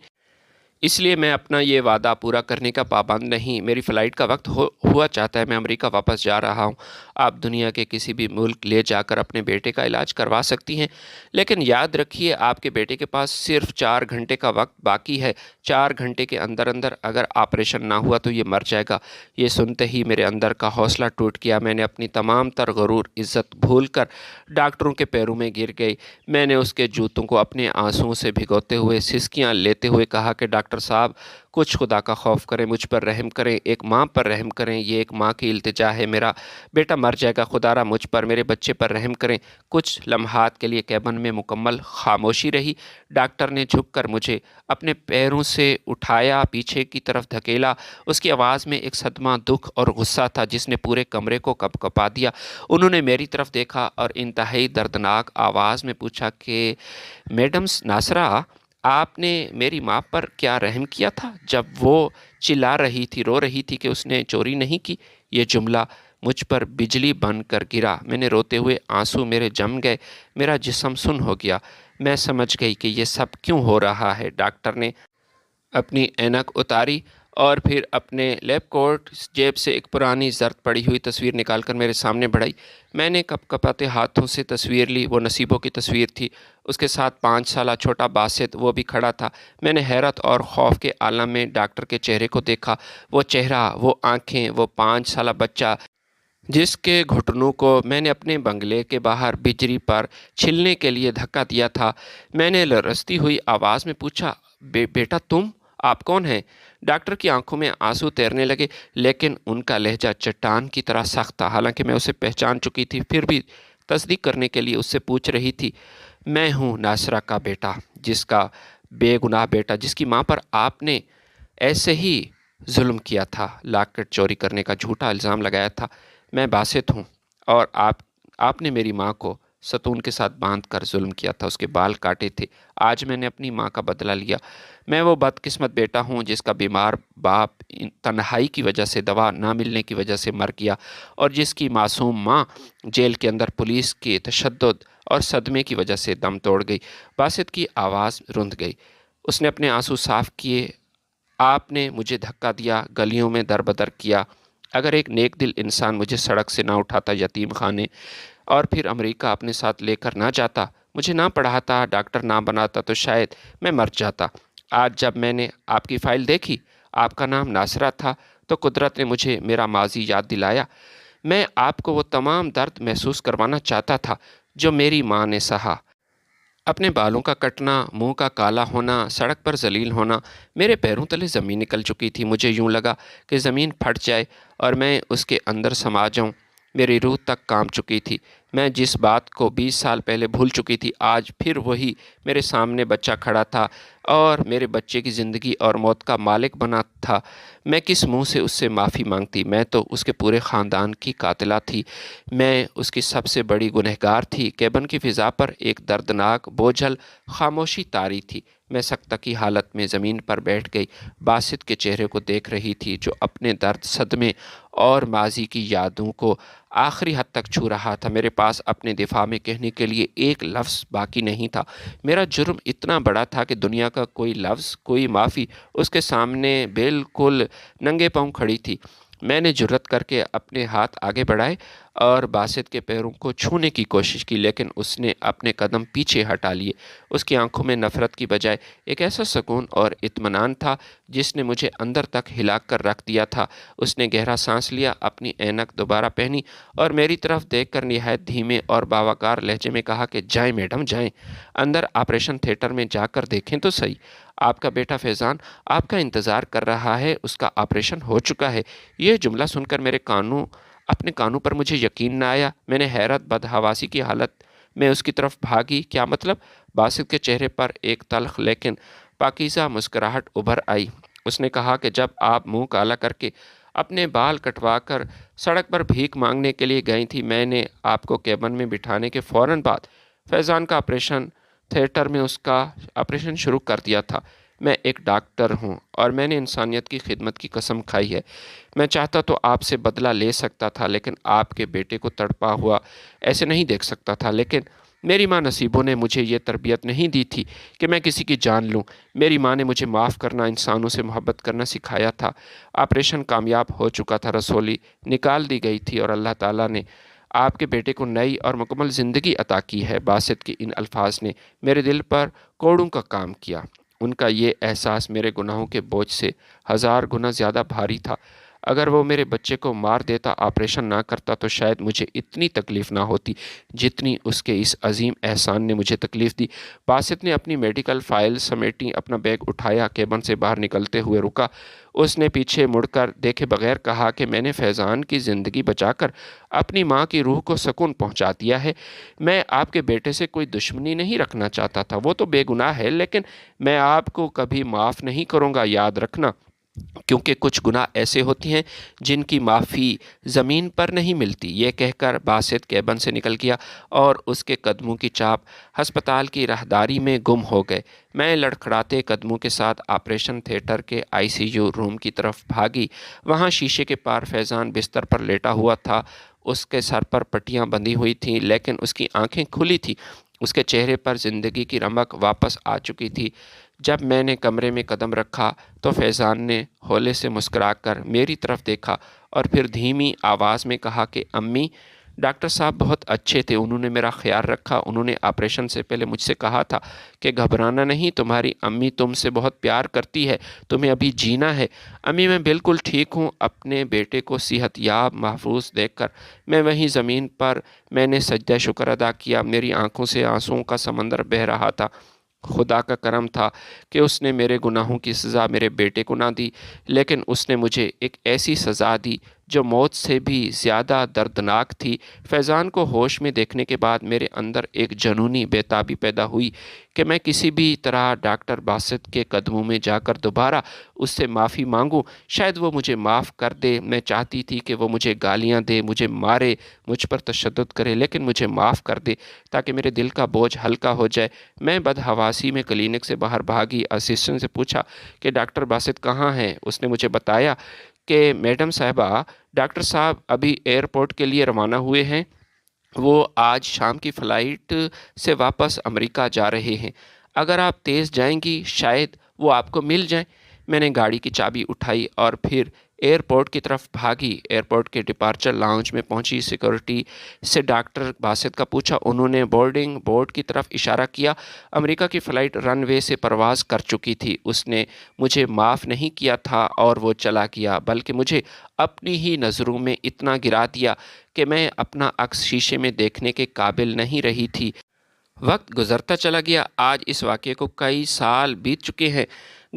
اس لیے میں اپنا یہ وعدہ پورا کرنے کا پابند نہیں۔ میری فلائٹ کا وقت ہوا چاہتا ہے، میں امریکہ واپس جا رہا ہوں۔ آپ دنیا کے کسی بھی ملک لے جا کر اپنے بیٹے کا علاج کروا سکتی ہیں، لیکن یاد رکھیے آپ کے بیٹے کے پاس صرف 4 گھنٹے کا وقت باقی ہے۔ 4 گھنٹے کے اندر اگر آپریشن نہ ہوا تو یہ مر جائے گا۔ یہ سنتے ہی میرے اندر کا حوصلہ ٹوٹ گیا۔ میں نے اپنی تمام تر غرور عزت بھول کر ڈاکٹروں کے پیروں میں گر گئی۔ میں نے اس کے جوتوں کو اپنے آنسوؤں سے بھگوتے ہوئے سسکیاں لیتے ہوئے کہا کہ ڈاکٹر صاحب، کچھ خدا کا خوف کریں، مجھ پر رحم کریں، ایک ماں پر رحم کریں، یہ ایک ماں کی التجا ہے، میرا بیٹا مر جائے گا، خدا را مجھ پر، میرے بچے پر رحم کریں۔ کچھ لمحات کے لیے کیبن میں مکمل خاموشی رہی۔ ڈاکٹر نے جھک کر مجھے اپنے پیروں سے اٹھایا، پیچھے کی طرف دھکیلا۔ اس کی آواز میں ایک صدمہ، دکھ اور غصہ تھا جس نے پورے کمرے کو کپکپا دیا۔ انہوں نے میری طرف دیکھا اور انتہائی دردناک آواز میں پوچھا کہ میڈم ناصرہ، آپ نے میری ماں پر کیا رحم کیا تھا جب وہ چلا رہی تھی، رو رہی تھی کہ اس نے چوری نہیں کی؟ یہ جملہ مجھ پر بجلی بن کر گرا۔ میں نے روتے ہوئے، آنسو میرے جم گئے، میرا جسم سن ہو گیا۔ میں سمجھ گئی کہ یہ سب کیوں ہو رہا ہے۔ ڈاکٹر نے اپنی اینک اتاری اور پھر اپنے لیب کوٹ جیب سے ایک پرانی زرد پڑی ہوئی تصویر نکال کر میرے سامنے بڑھائی۔ میں نے کپکپاتے ہاتھوں سے تصویر لی۔ وہ نصیبوں کی تصویر تھی۔ اس کے ساتھ 5 سالہ چھوٹا باسط وہ بھی کھڑا تھا۔ میں نے حیرت اور خوف کے عالم میں ڈاکٹر کے چہرے کو دیکھا۔ وہ چہرہ، وہ آنکھیں، وہ 5 سالہ بچہ جس کے گھٹنوں کو میں نے اپنے بنگلے کے باہر بجری پر چھلنے کے لیے دھکا دیا تھا۔ میں نے لرزتی ہوئی آواز میں پوچھا، بیٹا آپ کون ہیں؟ ڈاکٹر کی آنکھوں میں آنسو تیرنے لگے، لیکن ان کا لہجہ چٹان کی طرح سخت تھا۔ حالانکہ میں اسے پہچان چکی تھی، پھر بھی تصدیق کرنے کے لیے اس سے پوچھ رہی تھی، میں ہوں ناصرہ کا بیٹا، جس کا بے گناہ بیٹا، جس کی ماں پر آپ نے ایسے ہی ظلم کیا تھا، لاکٹ چوری کرنے کا جھوٹا الزام لگایا تھا۔ میں باسط ہوں اور آپ نے میری ماں کو ستون کے ساتھ باندھ کر ظلم کیا تھا، اس کے بال کاٹے تھے۔ آج میں نے اپنی ماں کا بدلہ لیا۔ میں وہ بدقسمت بیٹا ہوں جس کا بیمار باپ تنہائی کی وجہ سے، دوا نہ ملنے کی وجہ سے مر گیا، اور جس کی معصوم ماں جیل کے اندر پولیس کے تشدد اور صدمے کی وجہ سے دم توڑ گئی۔ باسط کی آواز رند گئی۔ اس نے اپنے آنسو صاف کیے۔ آپ نے مجھے دھکا دیا، گلیوں میں در بدر کیا۔ اگر ایک نیک دل انسان مجھے سڑک سے نہ اٹھاتا، یتیم خانے اور پھر امریکہ اپنے ساتھ لے کر نہ جاتا، مجھے نہ پڑھاتا، ڈاکٹر نہ بناتا، تو شاید میں مر جاتا۔ آج جب میں نے آپ کی فائل دیکھی، آپ کا نام ناصرہ تھا، تو قدرت نے مجھے میرا ماضی یاد دلایا۔ میں آپ کو وہ تمام درد محسوس کروانا چاہتا تھا جو میری ماں نے سہا۔ اپنے بالوں کا کٹنا، منہ کا کالا ہونا، سڑک پر ذلیل ہونا، میرے پیروں تلے زمین نکل چکی تھی۔ مجھے یوں لگا کہ زمین پھٹ جائے اور میں اس کے اندر سما جاؤں۔ میری روح تک کانپ چکی تھی۔ میں جس بات کو 20 سال پہلے بھول چکی تھی، آج پھر وہی میرے سامنے بچہ کھڑا تھا اور میرے بچے کی زندگی اور موت کا مالک بنا تھا۔ میں کس منہ سے اس سے معافی مانگتی؟ میں تو اس کے پورے خاندان کی قاتلہ تھی۔ میں اس کی سب سے بڑی گنہگار تھی۔ کیبن کی فضا پر ایک دردناک بوجھل خاموشی طاری تھی۔ میں سکتہ کی حالت میں زمین پر بیٹھ گئی، باسط کے چہرے کو دیکھ رہی تھی جو اپنے درد، صدمے اور ماضی کی یادوں کو آخری حد تک چھو رہا تھا۔ میرے پاس اپنے دفاع میں کہنے کے لیے ایک لفظ باقی نہیں تھا۔ میرا جرم اتنا بڑا تھا کہ دنیا کا کوئی لفظ، کوئی معافی اس کے سامنے بالکل ننگے پاؤں کھڑی تھی۔ میں نے جرأت کر کے اپنے ہاتھ آگے بڑھائے اور باسط کے پیروں کو چھونے کی کوشش کی، لیکن اس نے اپنے قدم پیچھے ہٹا لیے۔ اس کی آنکھوں میں نفرت کی بجائے ایک ایسا سکون اور اطمینان تھا جس نے مجھے اندر تک ہلا کر رکھ دیا تھا۔ اس نے گہرا سانس لیا، اپنی اینک دوبارہ پہنی اور میری طرف دیکھ کر نہایت دھیمے اور باوقار لہجے میں کہا کہ جائیں میڈم جائیں، اندر آپریشن تھیٹر میں جا کر دیکھیں تو صحیح۔ آپ کا بیٹا فیضان آپ کا انتظار کر رہا ہے، اس کا آپریشن ہو چکا ہے۔ یہ جملہ سن کر اپنے کانوں پر مجھے یقین نہ آیا۔ میں نے حیرت بدحواسی کی حالت میں اس کی طرف بھاگی۔ کیا مطلب؟ باسط کے چہرے پر ایک تلخ لیکن پاکیزہ مسکراہٹ ابھر آئی۔ اس نے کہا کہ جب آپ منہ کالا کر کے اپنے بال کٹوا کر سڑک پر بھیک مانگنے کے لیے گئی تھی، میں نے آپ کو کیبن میں بٹھانے کے فوراً بعد فیضان کا آپریشن تھیٹر میں اس کا آپریشن شروع کر دیا تھا۔ میں ایک ڈاکٹر ہوں اور میں نے انسانیت کی خدمت کی قسم کھائی ہے۔ میں چاہتا تو آپ سے بدلہ لے سکتا تھا، لیکن آپ کے بیٹے کو تڑپا ہوا ایسے نہیں دیکھ سکتا تھا۔ لیکن میری ماں نصیبوں نے مجھے یہ تربیت نہیں دی تھی کہ میں کسی کی جان لوں۔ میری ماں نے مجھے معاف کرنا، انسانوں سے محبت کرنا سکھایا تھا۔ آپریشن کامیاب ہو چکا تھا، رسولی نکال دی گئی تھی اور اللہ تعالیٰ نے آپ کے بیٹے کو نئی اور مکمل زندگی عطا کی ہے۔ باسط کے ان الفاظ نے میرے دل پر کوڑوں کا کام کیا۔ ان کا یہ احساس میرے گناہوں کے بوجھ سے 1000 گنا زیادہ بھاری تھا۔ اگر وہ میرے بچے کو مار دیتا، آپریشن نہ کرتا، تو شاید مجھے اتنی تکلیف نہ ہوتی جتنی اس کے اس عظیم احسان نے مجھے تکلیف دی۔ باسط نے اپنی میڈیکل فائل سمیٹی، اپنا بیگ اٹھایا، کیبن سے باہر نکلتے ہوئے رکا۔ اس نے پیچھے مڑ کر دیکھے بغیر کہا کہ میں نے فیضان کی زندگی بچا کر اپنی ماں کی روح کو سکون پہنچا دیا ہے۔ میں آپ کے بیٹے سے کوئی دشمنی نہیں رکھنا چاہتا تھا، وہ تو بے گناہ ہے، لیکن میں آپ کو کبھی معاف نہیں کروں گا، یاد رکھنا، کیونکہ کچھ گناہ ایسے ہوتے ہیں جن کی معافی زمین پر نہیں ملتی۔ یہ کہہ کر باسط کیبن سے نکل گیا اور اس کے قدموں کی چاپ ہسپتال کی راہداری میں گم ہو گئے۔ میں لڑکھڑاتے قدموں کے ساتھ آپریشن تھیٹر کے ICU روم کی طرف بھاگی۔ وہاں شیشے کے پار فیضان بستر پر لیٹا ہوا تھا۔ اس کے سر پر پٹیاں بندھی ہوئی تھیں، لیکن اس کی آنکھیں کھلی تھیں۔ اس کے چہرے پر زندگی کی رمق واپس آ چکی تھی۔ جب میں نے کمرے میں قدم رکھا تو فیضان نے ہولے سے مسکرا کر میری طرف دیکھا اور پھر دھیمی آواز میں کہا کہ امی، ڈاکٹر صاحب بہت اچھے تھے، انہوں نے میرا خیال رکھا، انہوں نے آپریشن سے پہلے مجھ سے کہا تھا کہ گھبرانا نہیں، تمہاری امی تم سے بہت پیار کرتی ہے، تمہیں ابھی جینا ہے۔ امی میں بالکل ٹھیک ہوں۔ اپنے بیٹے کو صحت یاب محفوظ دیکھ کر میں وہیں زمین پر میں نے سجدہ شکر ادا کیا۔ میری آنکھوں سے آنسوؤں کا سمندر بہہ رہا تھا۔ خدا کا کرم تھا کہ اس نے میرے گناہوں کی سزا میرے بیٹے کو نہ دی، لیکن اس نے مجھے ایک ایسی سزا دی جو موت سے بھی زیادہ دردناک تھی۔ فیضان کو ہوش میں دیکھنے کے بعد میرے اندر ایک جنونی بے تابی پیدا ہوئی کہ میں کسی بھی طرح ڈاکٹر باسط کے قدموں میں جا کر دوبارہ اس سے معافی مانگوں۔ شاید وہ مجھے معاف کر دے۔ میں چاہتی تھی کہ وہ مجھے گالیاں دے، مجھے مارے، مجھ پر تشدد کرے، لیکن مجھے معاف کر دے تاکہ میرے دل کا بوجھ ہلکا ہو جائے۔ میں بدحواسی میں کلینک سے باہر بھاگی، اسسٹنٹ سے پوچھا کہ ڈاکٹر باسط کہاں ہیں؟ اس نے مجھے بتایا کہ میڈم صاحبہ، ڈاکٹر صاحب ابھی ایئرپورٹ کے لیے روانہ ہوئے ہیں، وہ آج شام کی فلائٹ سے واپس امریکہ جا رہے ہیں۔ اگر آپ تیز جائیں گی شاید وہ آپ کو مل جائیں۔ میں نے گاڑی کی چابی اٹھائی اور پھر ایئرپورٹ کی طرف بھاگی۔ ایئرپورٹ کے ڈپارچر لاؤنج میں پہنچی، سیکورٹی سے ڈاکٹر باسط کا پوچھا۔ انہوں نے بورڈنگ بورڈ کی طرف اشارہ کیا۔ امریکہ کی فلائٹ رن وے سے پرواز کر چکی تھی۔ اس نے مجھے معاف نہیں کیا تھا اور وہ چلا گیا، بلکہ مجھے اپنی ہی نظروں میں اتنا گرا دیا کہ میں اپنا عکس شیشے میں دیکھنے کے قابل نہیں رہی تھی۔ وقت گزرتا چلا گیا۔ آج اس واقعے کو کئی سال بیت چکے ہیں۔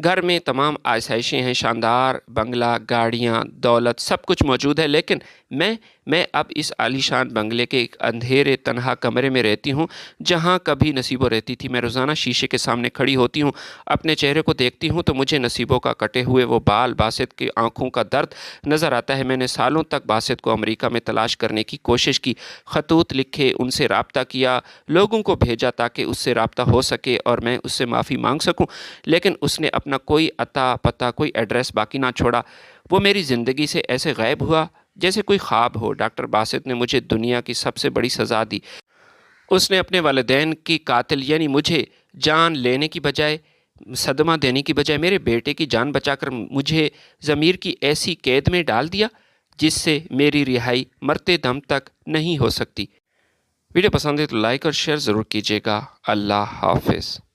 گھر میں تمام آسائشیں ہیں، شاندار بنگلہ، گاڑیاں، دولت، سب کچھ موجود ہے، لیکن میں اب اس عالیشان بنگلے کے ایک اندھیرے تنہا کمرے میں رہتی ہوں جہاں کبھی نصیبو رہتی تھی۔ میں روزانہ شیشے کے سامنے کھڑی ہوتی ہوں، اپنے چہرے کو دیکھتی ہوں تو مجھے نصیبو کا کٹے ہوئے وہ بال، باسط کی آنکھوں کا درد نظر آتا ہے۔ میں نے سالوں تک باسط کو امریکہ میں تلاش کرنے کی کوشش کی، خطوط لکھے، ان سے رابطہ کیا، لوگوں کو بھیجا تاکہ اس سے رابطہ ہو سکے اور میں اس سے معافی مانگ سکوں، لیکن اس نے اپنا کوئی عطا پتہ، کوئی ایڈریس باقی نہ چھوڑا۔ وہ میری زندگی سے ایسے غائب ہوا جیسے کوئی خواب ہو۔ ڈاکٹر باسط نے مجھے دنیا کی سب سے بڑی سزا دی۔ اس نے اپنے والدین کی قاتل یعنی مجھے جان لینے کی بجائے، صدمہ دینے کی بجائے میرے بیٹے کی جان بچا کر مجھے ضمیر کی ایسی قید میں ڈال دیا جس سے میری رہائی مرتے دم تک نہیں ہو سکتی۔ ویڈیو پسند ہے تو لائک اور شیئر ضرور کیجیے گا۔ اللہ حافظ۔